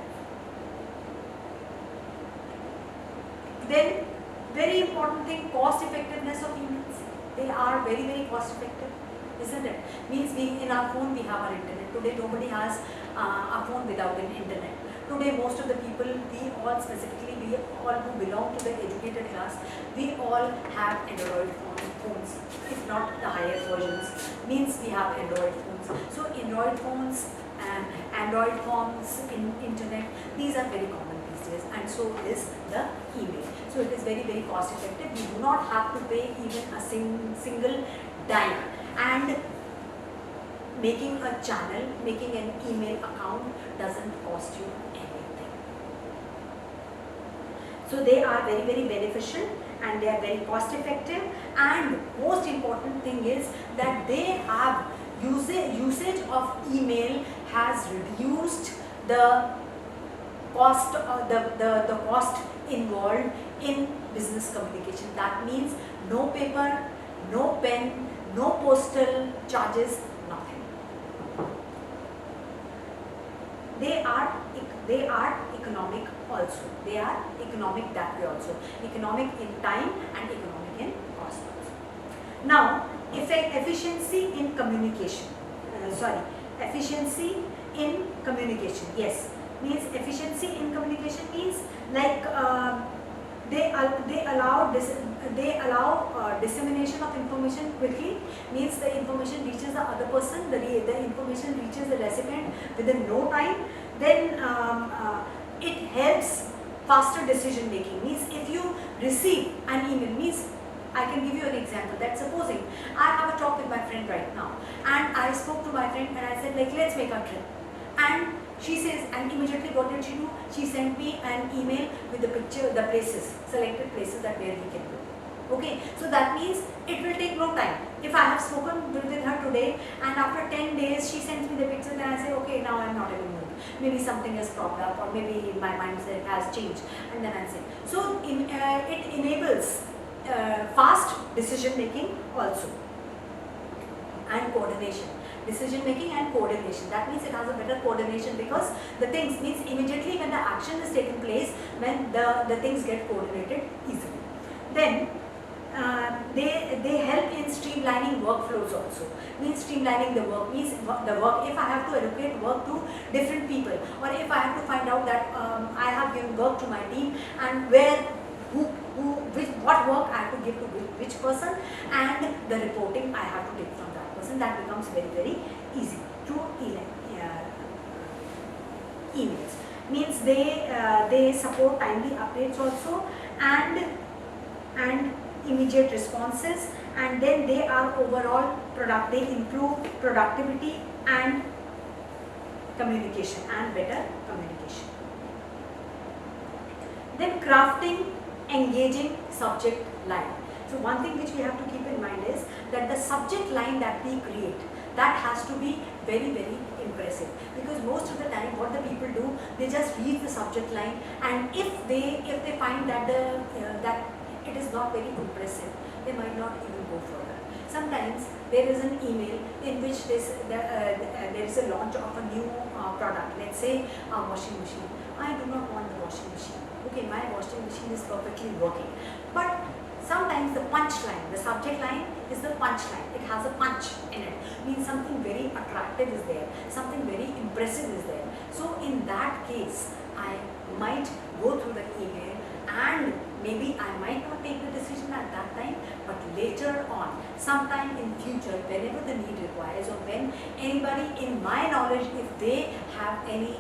Then, very important thing, cost effectiveness of emails. They are very, very cost effective, isn't it? Means in our phone we have our internet. Today nobody has a phone without an internet. Today most of the people, we all who belong to the educated class, we all have Android phones, if not the higher versions. Means we have Android phones. So Android phones and Android phones in internet, these are very common these days, and so is the email. So it is very, very cost effective. We do not have to pay even a single dime. And making a channel, making an email account doesn't cost you anything. So they are very, very beneficial and they are very cost effective, and most important thing is that they have usage of email has reduced the cost, the cost involved in business communication. That means no paper, no pen, no postal charges, nothing. They are economic also. They are economic that way also. Economic in time and economic in cost also. Now, efficiency in communication. Efficiency in communication. Yes, means efficiency in communication means like they allow dissemination of information quickly. Means the information reaches the other person, the information reaches the recipient within no time. Then it helps faster decision making. Means if you receive an email, means I can give you an example that supposing I have a talk with my friend right now and I spoke to my friend and I said like, let's make a trip, and she says, and immediately what did she do? She sent me an email with the picture, the places, selected places that where we can go. Okay, so that means it will take no time. If I have spoken with her today and after 10 days she sends me the picture, then I say, okay, now I am not in a mood. Maybe something has cropped up or maybe my mindset has changed, and then I say. So it enables fast decision making also, and coordination. Decision making and coordination. That means it has a better coordination because the things means immediately when the action is taken place, when the things get coordinated easily. Then they help in streamlining workflows also. Means streamlining the work, means the work, if I have to allocate work to different people, or if I have to find out that I have given work to my team and what work I have to give to which person, and the reporting I have to take from that person, that becomes very, very easy through emails. Means they support timely updates also and immediate responses, and then they are overall they improve productivity and communication and better communication. Then crafting engaging subject line. So one thing which we have to keep in mind is that the subject line that we create, that has to be very, very impressive, because most of the time what the people do, they just read the subject line, and if they find that that it is not very impressive, they might not even go further. Sometimes there is an email in which there is a launch of a new product, let's say a washing machine. I do not want the washing machine. Okay, my washing machine is perfectly working, but sometimes the punch line, the subject line is the punch line. It has a punch in it. Means something very attractive is there, something very impressive is there. So in that case, I might go through the email and maybe I might not take the decision at that time, but later on, sometime in future, whenever the need requires, or when anybody in my knowledge, if they have any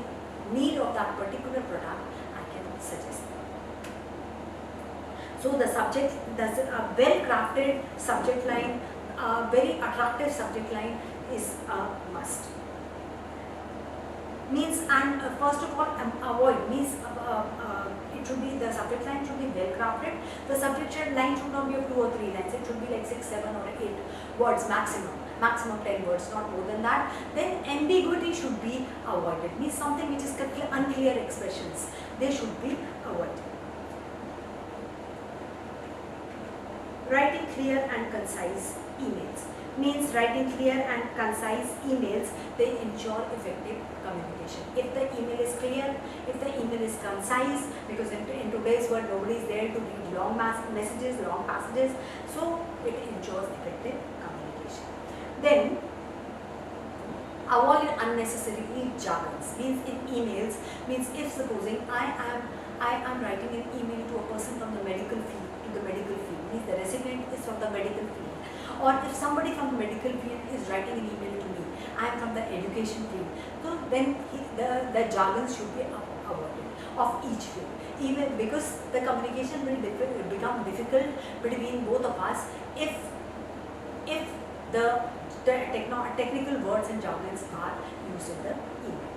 need of that particular product, I can suggest them. So the subject, a well-crafted subject line, a very attractive subject line is a must. Means, and first of all, avoid means it should be, the subject line should be well crafted. The subject line should not be of 2 or 3 lines. It should be like 6, 7 or 8 words maximum. Maximum 10 words, not more than that. Then ambiguity should be avoided. Means something which is unclear expressions, they should be avoided. Writing clear and concise emails. Means writing clear and concise emails, they ensure effective communication. If the email is clear, if the email is concise, because in today's world nobody is there to read long messages, long passages, so it ensures effective communication. Then avoid unnecessary jargons. Means in emails, means if supposing I am writing an email to a person from the medical field, means the recipient is from the medical field. Or if somebody from the medical field is writing an email to me, I am from the education field. So then the jargons should be avoided of each field. Even because the communication will become difficult between both of us if technical words and jargons are used in the email.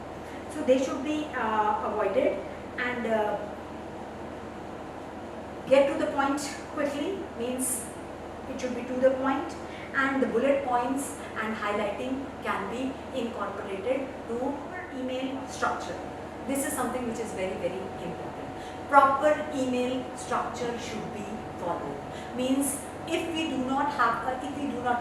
So they should be avoided, and get to the point quickly, means it should be to the point, and the bullet points and highlighting can be incorporated to email structure. This is something which is very, very important. Proper email structure should be followed. Means if we do not have,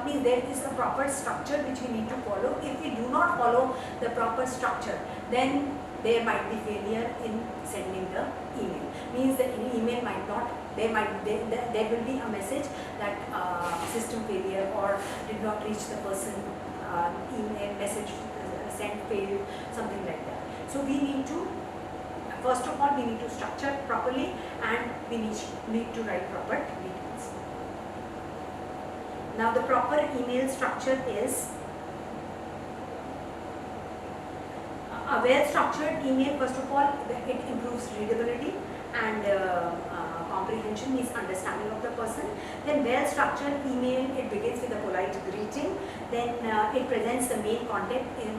mean there is a proper structure which we need to follow. If we do not follow the proper structure, then there might be failure in sending the email. Means the email might not, there will be a message that system failure or did not reach the person, email message sent failed, something like that. So we need to, first of all, we need to structure properly, and we need to write proper details. Now the proper email structure is a well-structured email. First of all, it improves readability and comprehension, means understanding of the person. Then well-structured email, it begins with a polite greeting. Then it presents the main content in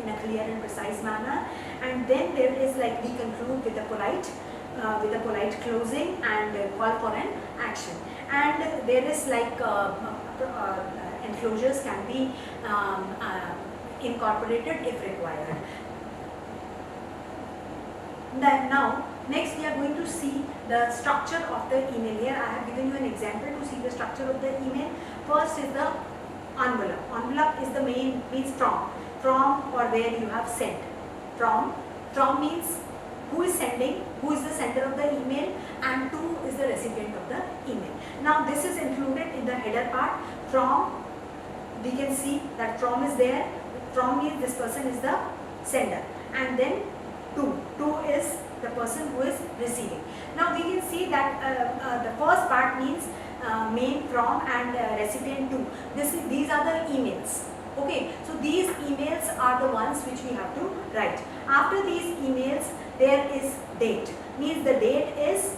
a clear and precise manner. And then there is, like, we conclude with a polite closing and call for an action. And there is, like, enclosures can be incorporated if required. Now, next we are going to see the structure of the email. Here I have given you an example to see the structure of the email. First is the envelope. Envelope is the means from or where you have sent. From means who is sending, who is the sender of the email, and to is the recipient of the email. Now this is included in the header part. From, we can see that from is there. From means this person is the sender, and then to is the person who is receiving. Now we can see that the first part means main, from, and recipient to. These are the emails. Okay, so these emails are the ones which we have to write. After these emails, there is date. Means the date is,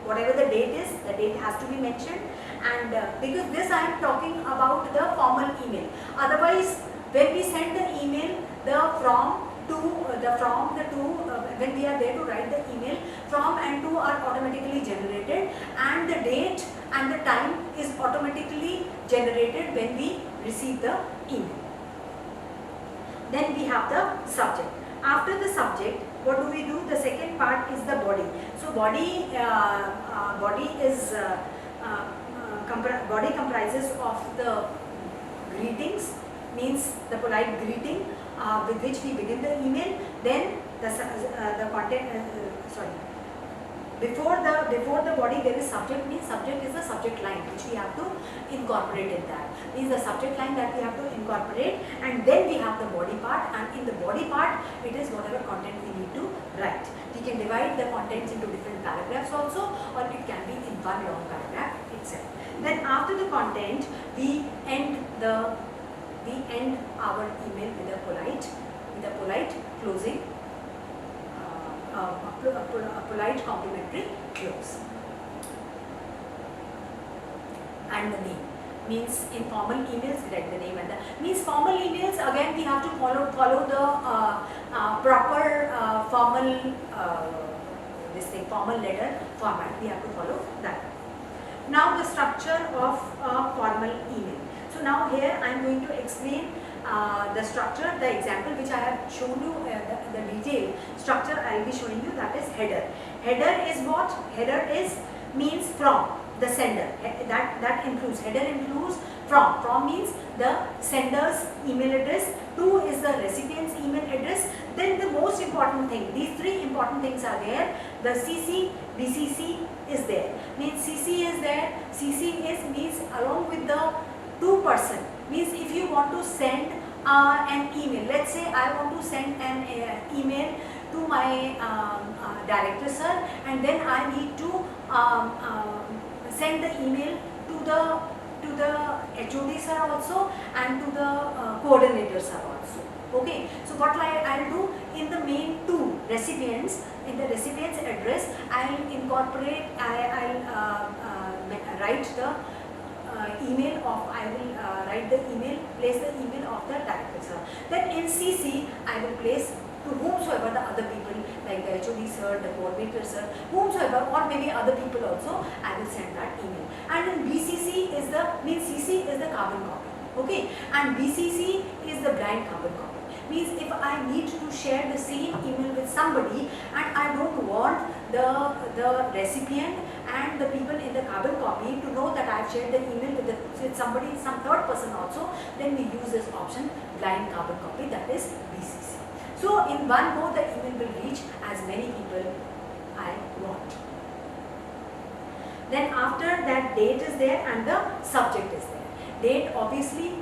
whatever the date is, the date has to be mentioned. And because this I am talking about the formal email. Otherwise, when we send the email, the from, to, when we are there to write the email, from and to are automatically generated, and the date and the time is automatically generated when we receive the email. Then we have the subject. After the subject, what do we do? The second part is the body. So body comprises of the greetings, means the polite greeting with which we begin the email. Then the content. Before the body there is subject, means subject is the subject line which we have to incorporate in that. Means the subject line that we have to incorporate, and then we have the body part, and in the body part it is whatever content we need to write. We can divide the contents into different paragraphs also, or it can be in one long paragraph itself. Then after the content, we end our email with a polite closing, a polite complimentary close. And the name, means in formal emails we write the name, and the means formal emails, again we have to follow the proper formal letter format. We have to follow that. Now the structure of a formal email. So now here I am going to explain the structure, the example which I have shown you, the detailed structure I will be showing you, that is header. Header is what? Header is means from the sender. That includes, header includes from. From means the sender's email address. To is the recipient's email address. Then the most important thing, these three important things are there. The CC, BCC is there. Means CC is there. CC is means along with the to person. Means if you want to send an email, let's say I want to send an email to my director sir, and then I need to send the email to the HOD sir also, and to the coordinator sir also. Okay, so what I'll do, in the main two recipients, in the recipient's address, I'll incorporate, I'll write the email of, I will write the email, place the email of the director sir. Then in CC, I will place to whomsoever the other people, like the HOD sir, the coordinator sir, whomsoever, or maybe other people also, I will send that email. And in BCC is the, means CC is the carbon copy, okay, and BCC is the blind carbon copy. Means if I need to share the same email with somebody and I don't want the recipient and the people in the carbon copy to know that I have shared the email with somebody, some third person also, then we use this option blind carbon copy, that is BCC. So in one go the email will reach as many people I want. Then after that, date is there and the subject is there. Date obviously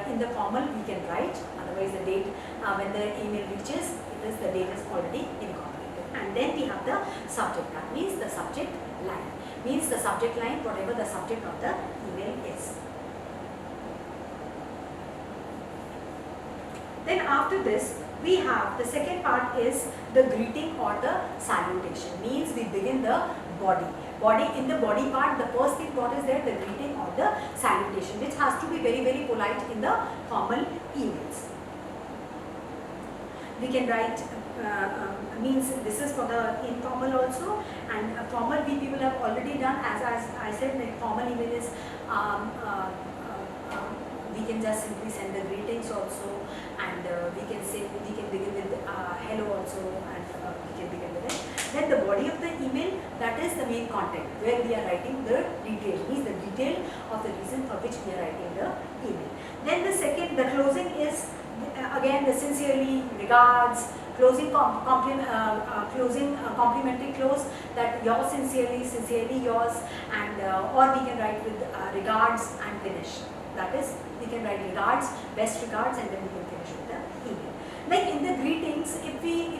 in the formal we can write, otherwise the date when the email reaches, the date is already incorporated. And then we have the subject, that means the subject line, means the subject line whatever the subject of the email is. Then after this we have the second part is the greeting or the salutation, means we begin the body. In the body part, the first thing what is there, the greeting or the salutation, which has to be very, very polite in the formal emails. We can write, means this is for the informal also, and formal we people have already done, as I said, like formal email is, we can just simply send the greetings also, and we can begin with hello also, and we can begin with it. Then the body of the email, that is the main content where we are writing the detail, means the detail of the reason for which we are writing the email. Then the second, the closing is again the sincerely, regards, closing complimentary close, that yours sincerely yours, and or we can write with regards and finish. That is, we can write regards, best regards, and then we can finish with the email. Like in the greetings, if we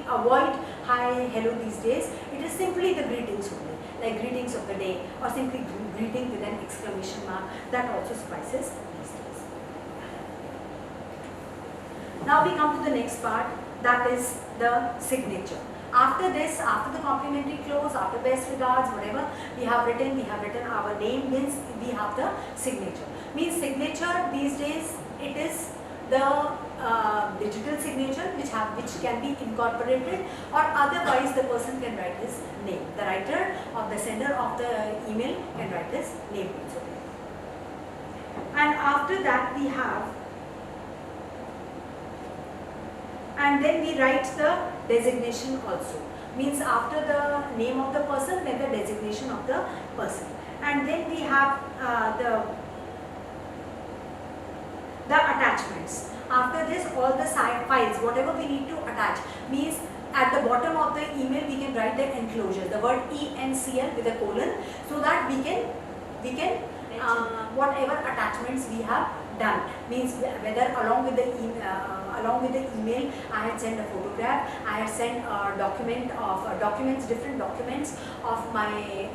avoid hi, hello these days, it is simply the greetings only, like greetings of the day, or simply greeting with an exclamation mark, that also suffices these days. Now we come to the next part, that is the signature. After this, after the complimentary close, after best regards, whatever we have written our name, means we have the signature. Means signature these days, it is the digital signature which can be incorporated, or otherwise the person can write his name. The writer or the sender of the email can write his name also. And after that we have, and then we write the designation also, means after the name of the person, then the designation of the person. And then we have the attachments. After this, all the files, whatever we need to attach, means at the bottom of the email we can write the enclosure, the word ENCL with a colon, so that we can whatever attachments we have done, means whether along with the email I had sent a photograph, I had sent a document of different documents of my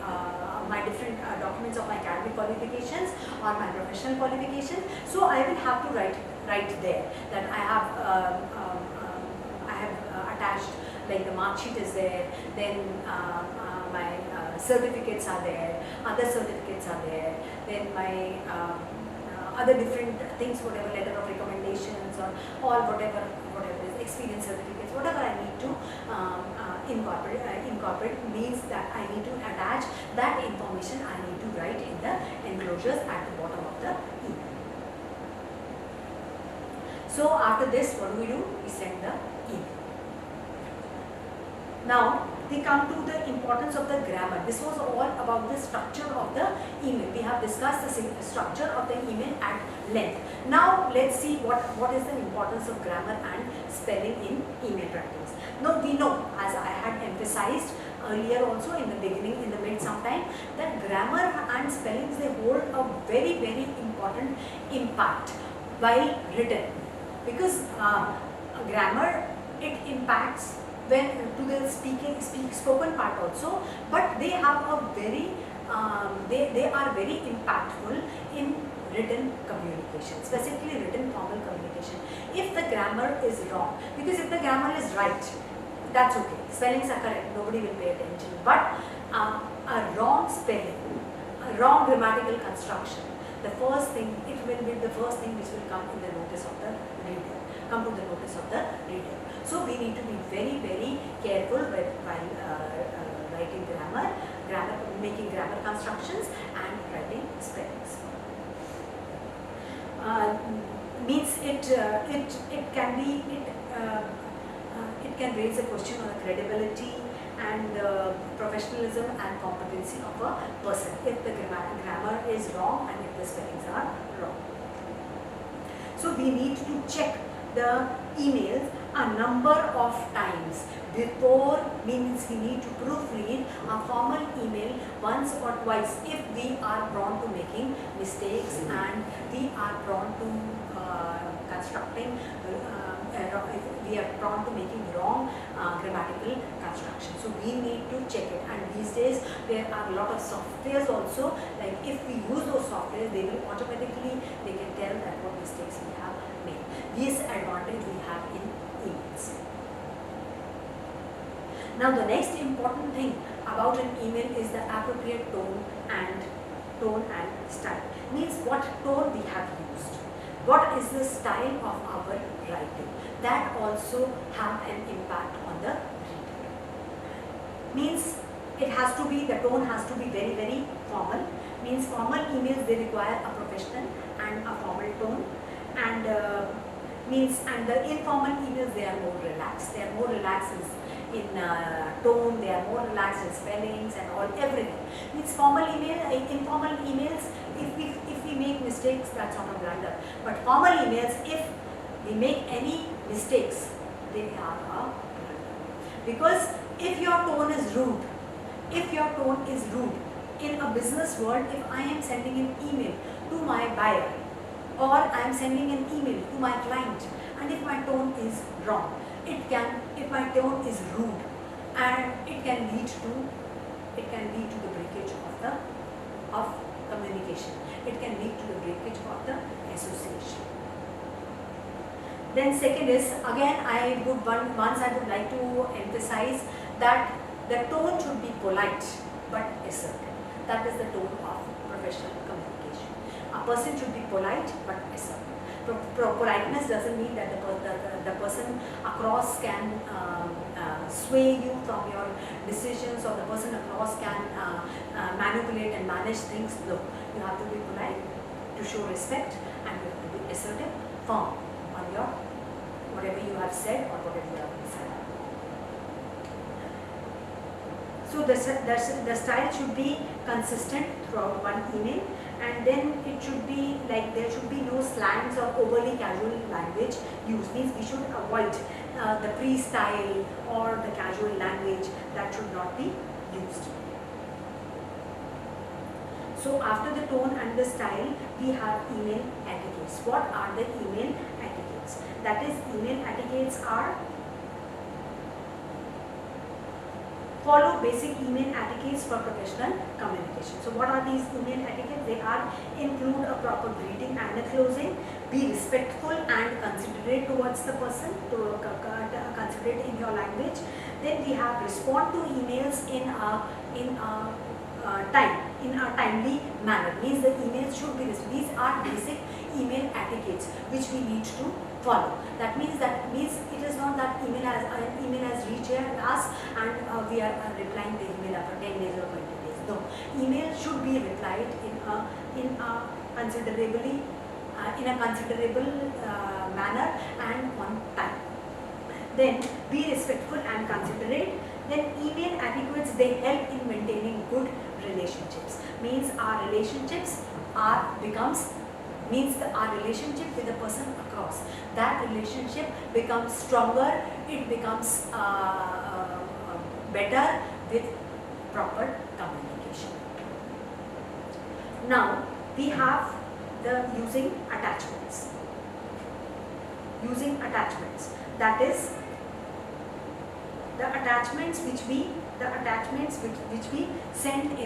different documents of my academic qualifications or my professional qualifications. So I will have to write there that I have attached, like the mark sheet is there, then my certificates are there, other certificates are there, then my other different things, whatever letter of recommendations or whatever is experience certificates, whatever I need to incorporate, means that I need to attach that information, I need to write in the enclosures at the bottom of the email. So after this, what do? We send the email. Now we come to the importance of the grammar. This was all about the structure of the email. We have discussed the structure of the email at length. Now let's see what is the importance of grammar and spelling in email writings. Now we know, as I had emphasized earlier also in the beginning, in the mid sometime, that grammar and spellings, they hold a very, very important impact while written, because grammar, it impacts when to the spoken part also, but they have a very they are very impactful in written communication, specifically written formal communication. If the grammar is wrong, because if the grammar is right, that's okay, spellings are correct, nobody will pay attention, but a wrong spelling, wrong grammatical construction, the first thing, it will be the first thing which will come in the notice of the reader, come to the notice of the reader. So we need to be very, very careful while writing grammar, making grammar constructions and writing spellings. Means it can be, it can raise a question on the credibility and professionalism and competency of a person if the grammar is wrong and if the spellings are wrong. So we need to check the emails a number of times before, means we need to proofread a formal email once or twice if we are prone to making mistakes and we are prone to constructing, if we are prone to making wrong grammatical construction. So we need to check it, and these days there are a lot of softwares also, like if we use those softwares, they will automatically, they can tell that what mistakes we have made. This advantage we have in emails. Now the next important thing about an email is the appropriate tone and style. Means what tone we have used, what is the style of our writing. That also have an impact on the reader. Means it has to be, the tone has to be very, very formal. Means formal emails, they require a professional and a formal tone, and and the informal emails, they are more relaxed. They are more relaxed in tone, they are more relaxed in spellings and all, everything. Means formal informal emails, if we make mistakes, that's not a blunder. But formal emails, if we make any mistakes, they are a blunder. Because if your tone is rude, in a business world, if I am sending an email to my buyer or I am sending an email to my client, and if my tone is wrong, if my tone is rude, and it can lead to the breakage of communication. It can lead to the breakage of the association. Then second is, again I would like to emphasize that the tone should be polite but assertive. That is the tone of professional communication. A person should be polite but assertive. Politeness doesn't mean that the person across can sway you from your decisions, or the person across can manipulate and manage things. No, you have to be polite to show respect, and you have to be assertive, firm on your whatever you have said or whatever you have said. So the style should be consistent throughout one email, and then it should be like, there should be no slangs or overly casual language used. Means we should avoid the pre-style or the casual language, that should not be used. So after the tone and the style, we have email etiquettes. What are the email etiquettes? That is, email etiquettes are: follow basic email etiquettes for professional communication. So what are these email etiquettes? They are: include a proper greeting and a closing, be respectful and considerate towards the person, considerate in your language. Then we have respond to emails in a timely manner. Means the emails should be, these are basic email etiquettes which we need to follow. That means it is not that email has reached us and we are replying the email after 10 days or 20 days. No, email should be replied in a considerable manner and on time. Then be respectful and considerate. Then email etiquettes, they help in maintaining good relationships. Means our relationships our relationship with the person across, that relationship becomes stronger, it becomes better with proper communication. Now we have the using attachments. That is, the attachments which we send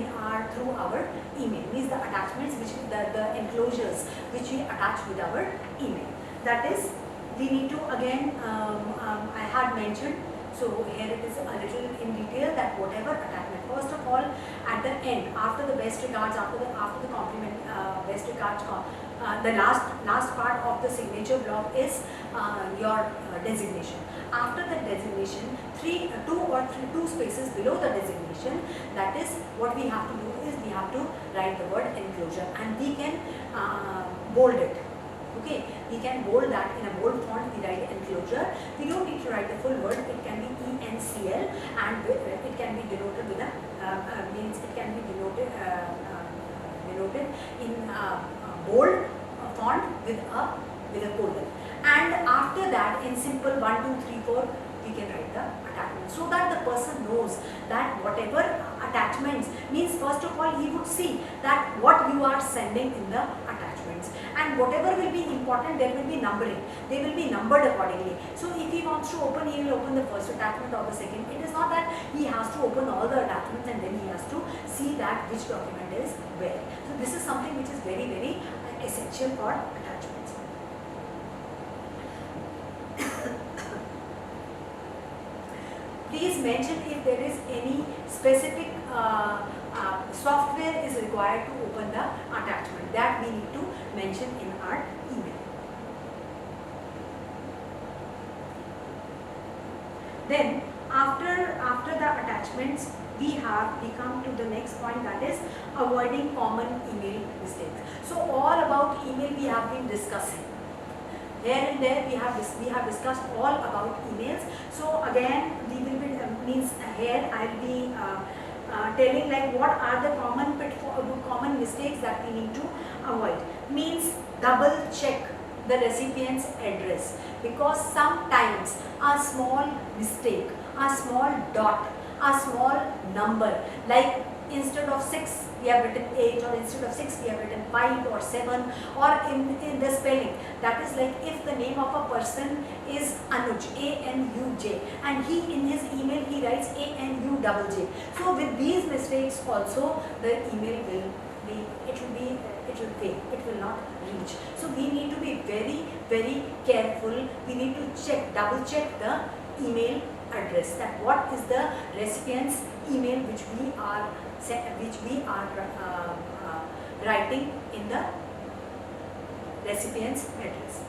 through our email. Means the attachments which the enclosures which we attach with our email. That is, we need to again, I had mentioned, so here it is a little in detail, that whatever attachment, first of all, at the end, after the best regards, after the compliment, best regards, the last part of the signature block is your designation. After the designation, two spaces below the designation, that is what we have to do is we have to write the word enclosure, and we can bold it. Okay, we can bold that in a bold font. We write enclosure. We don't need to write the full word. It can be ENCL, and it can be denoted with a means it can be denoted in bold font with a colon. And after that, in simple 1, 2, 3, 4, we can write the attachment, so that the person knows that whatever attachments means, first of all he would see that what you are sending in the attachments, and whatever will be important, there will be numbering, they will be numbered accordingly. So if he wants to open, he will open the first attachment or the second. It is not that he has to open all the attachments and then he has to see that which document is where. So this is something which is very, very essential for attachments. Please mention if there is any specific software is required to open the attachment, that we need to mention in our email. Then after the attachments, we come to the next point, that is avoiding common email mistakes. So all about email we have been discussing. Here and there we have discussed all about emails. So again we will be means here I will be telling like what are the common mistakes that we need to avoid. Means double check the recipient's address, because sometimes a small mistake, a small dot, a small number, like instead of 6 we have written 8, or instead of 6 we have written 5 or 7, or in the spelling, that is like if the name of a person is Anuj, A-N-U-J, and he in his email he writes A-N-U-J-J. So with these mistakes also the email will be, it will fail, it will not reach. So we need to be very, very careful. We need to double check the email address, that what is the recipient's email which we are writing in the recipient's address.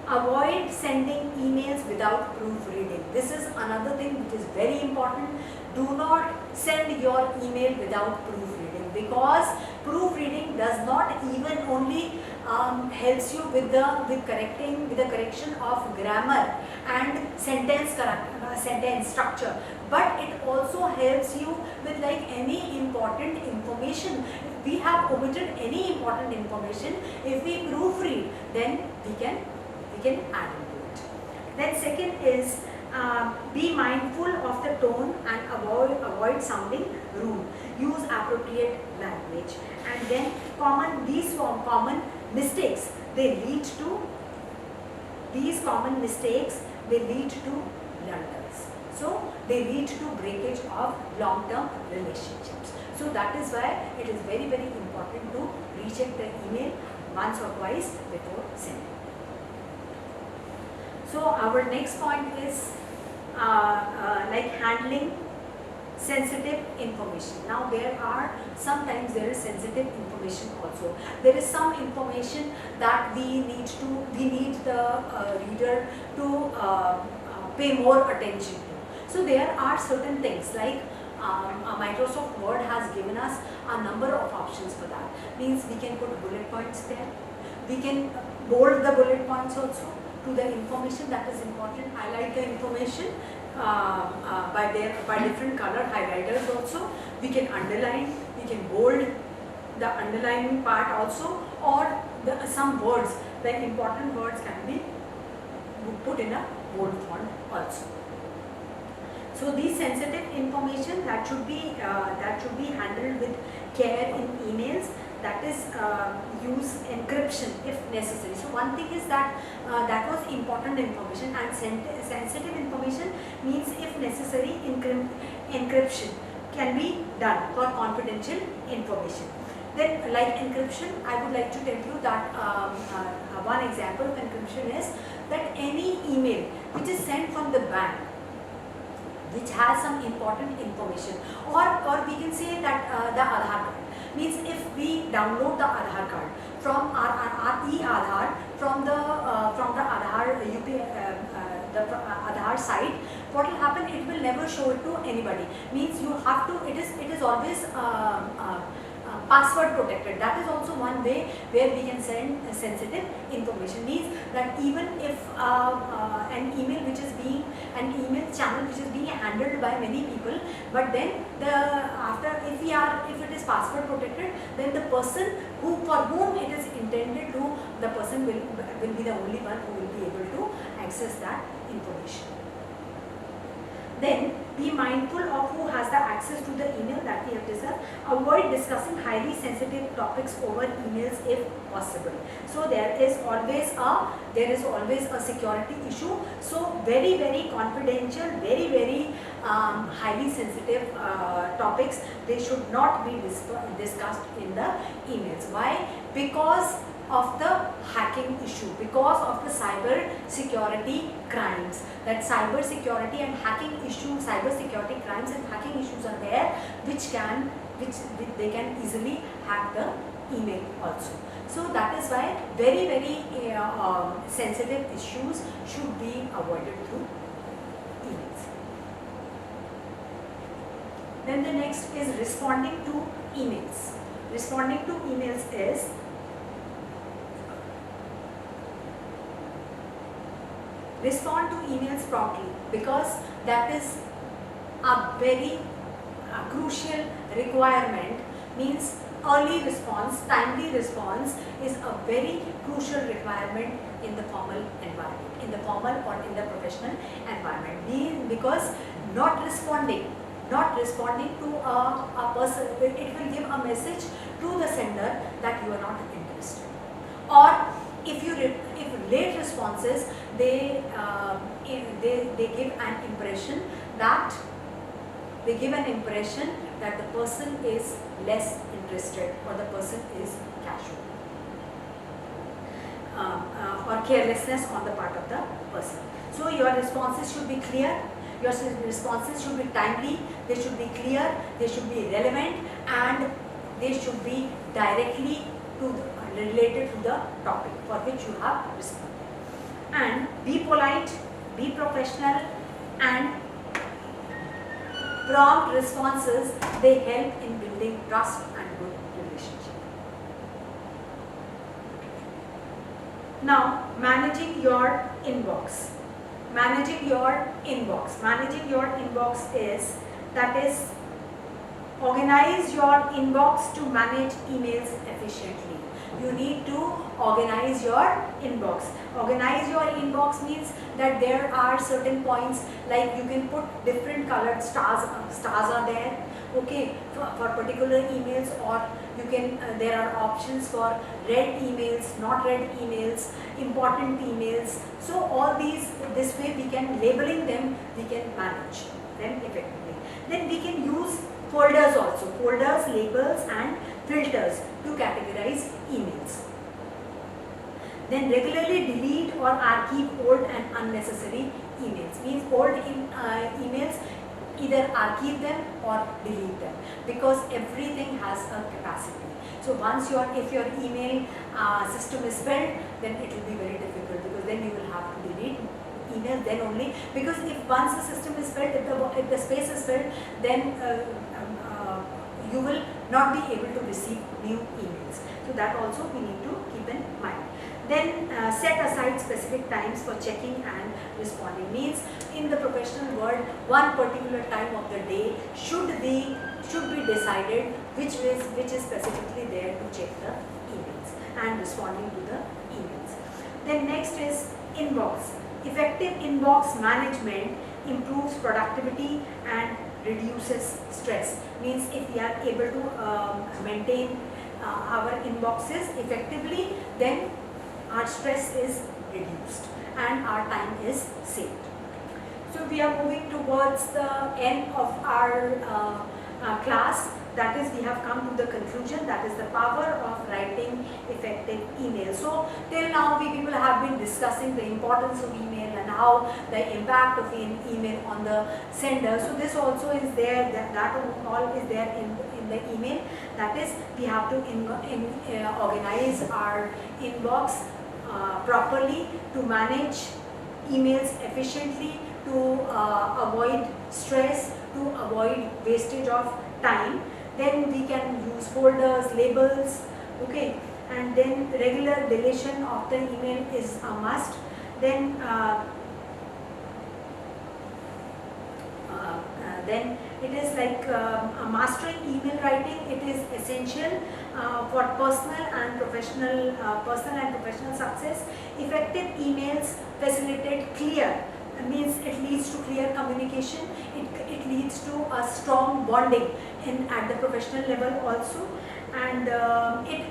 Avoid sending emails without proofreading. This is another thing which is very important. Do not send your email without proofreading, because proofreading does not even only helps you with the correction of grammar and sentence structure, but it also helps you with like any important information. If we have omitted any important information, if we proofread, then we can add into it. Then second is be mindful of the tone and avoid sounding rude. Use appropriate language. And then common mistakes, they lead to blunders. So they lead to breakage of long-term relationships. So that is why it is very, very important to recheck the email once or twice before sending. So our next point is like handling sensitive information. Now sometimes there is sensitive information also. There is some information that we need the reader to pay more attention to. So there are certain things like Microsoft Word has given us a number of options for that. Means we can put bullet points there. We can bold the bullet points also to the information that is important. Highlight the information by different color highlighters also. We can underline, we can bold the underlining part also, or some words, the important words can be put in a bold font also. So these sensitive information that should be handled with care in emails. That is use encryption if necessary. So one thing is that that was important information, and sensitive information means if necessary encryption can be done for confidential information. Then like encryption, I would like to tell you that one example of encryption is that any email which is sent from the bank, which has some important information, or we can say that the Aadhaar card. Means if we download the Aadhaar card from our e-Aadhaar from the Aadhaar the Aadhaar site, what will happen? It will never show it to anybody. Means you have to. It is always password protected. That is also one way where we can send sensitive information. Means that even if an email channel which is being handled by many people, but then if it is password protected, then the person for whom it is intended to, the person will be the only one who will be able to access that information. Then be mindful of who has the access to the email that we have discussed. Avoid discussing highly sensitive topics over emails if possible. So there is always a security issue. So very, very confidential, very, very highly sensitive topics, they should not be discussed in the emails. Why? Because of the hacking issue, because of the cyber security crimes. That cyber security and hacking issues, cyber security crimes and hacking issues are there, which they can easily hack the email also. So that is why very, very sensitive issues should be avoided through emails. Then the next is responding to emails. Responding to emails is respond to emails promptly, because that is a very crucial requirement. Means early response, timely response is a very crucial requirement in the formal environment, in the formal or in the professional environment. Because not responding to a person, it will give a message to the sender that you are not interested. Or if late responses, they give an impression that the person is less interested, or the person is casual, or carelessness on the part of the person. So your responses should be clear, your responses should be timely, they should be clear, they should be relevant, and they should be directly related to the topic for which you have responded. And be polite, be professional, and prompt responses, they help in building trust and good relationship. Now, managing your inbox. Managing your inbox is organize your inbox to manage emails efficiently. You need to organize your inbox. Organize your inbox means that there are certain points, like you can put different colored stars are there, okay, for particular emails, or you can there are options for read emails, not read emails, important emails. So all these, this way we can labeling them, we can manage them effectively. Then we can use folders also, folders, labels and filters to categorize emails. Then regularly delete or archive old and unnecessary emails. Means old emails, either archive them or delete them, because everything has a capacity. So once if your email system is filled, then it will be very difficult, because then you will have to delete email then only, because if once the system is filled, if the space is filled, then you will not be able to receive new emails. So that also we need to keep in mind. Then set aside specific times for checking and responding. Means in the professional world, one particular time of the day should be decided which is specifically there to check the emails and responding to the emails. Then next is inbox. Effective inbox management improves productivity and reduces stress. Means if we are able to maintain our inboxes effectively, then our stress is reduced and our time is saved. So we are moving towards the end of our class. That is, we have come to the conclusion, that is the power of writing effective email. So till now we people have been discussing the importance of email and how the impact of an email on the sender. So this also is there, that all is there in the email. That is, we have to organize our inbox properly to manage emails efficiently, to avoid stress, to avoid wastage of time. Then we can use folders, labels, okay, and then regular deletion of the email is a must. Then it is like mastering email writing. It is essential for personal and professional success. Effective emails facilitate clear, means it leads to clear communication. It leads to a strong bonding at the professional level also, and it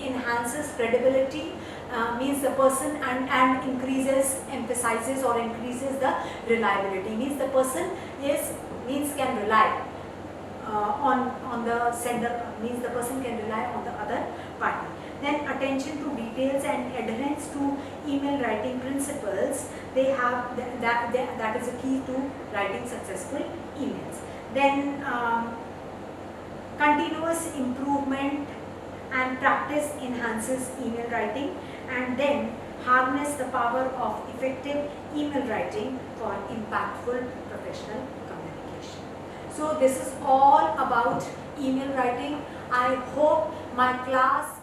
enhances credibility. Means the person and emphasizes or increases the reliability. Means the person can rely on the sender. Means the person can rely on the other party. Then attention to details and adherence to email writing principles. They have that is a key to writing successful emails. Then continuous improvement and practice enhances email writing, and then harness the power of effective email writing for impactful professional communication. So this is all about email writing. I hope my class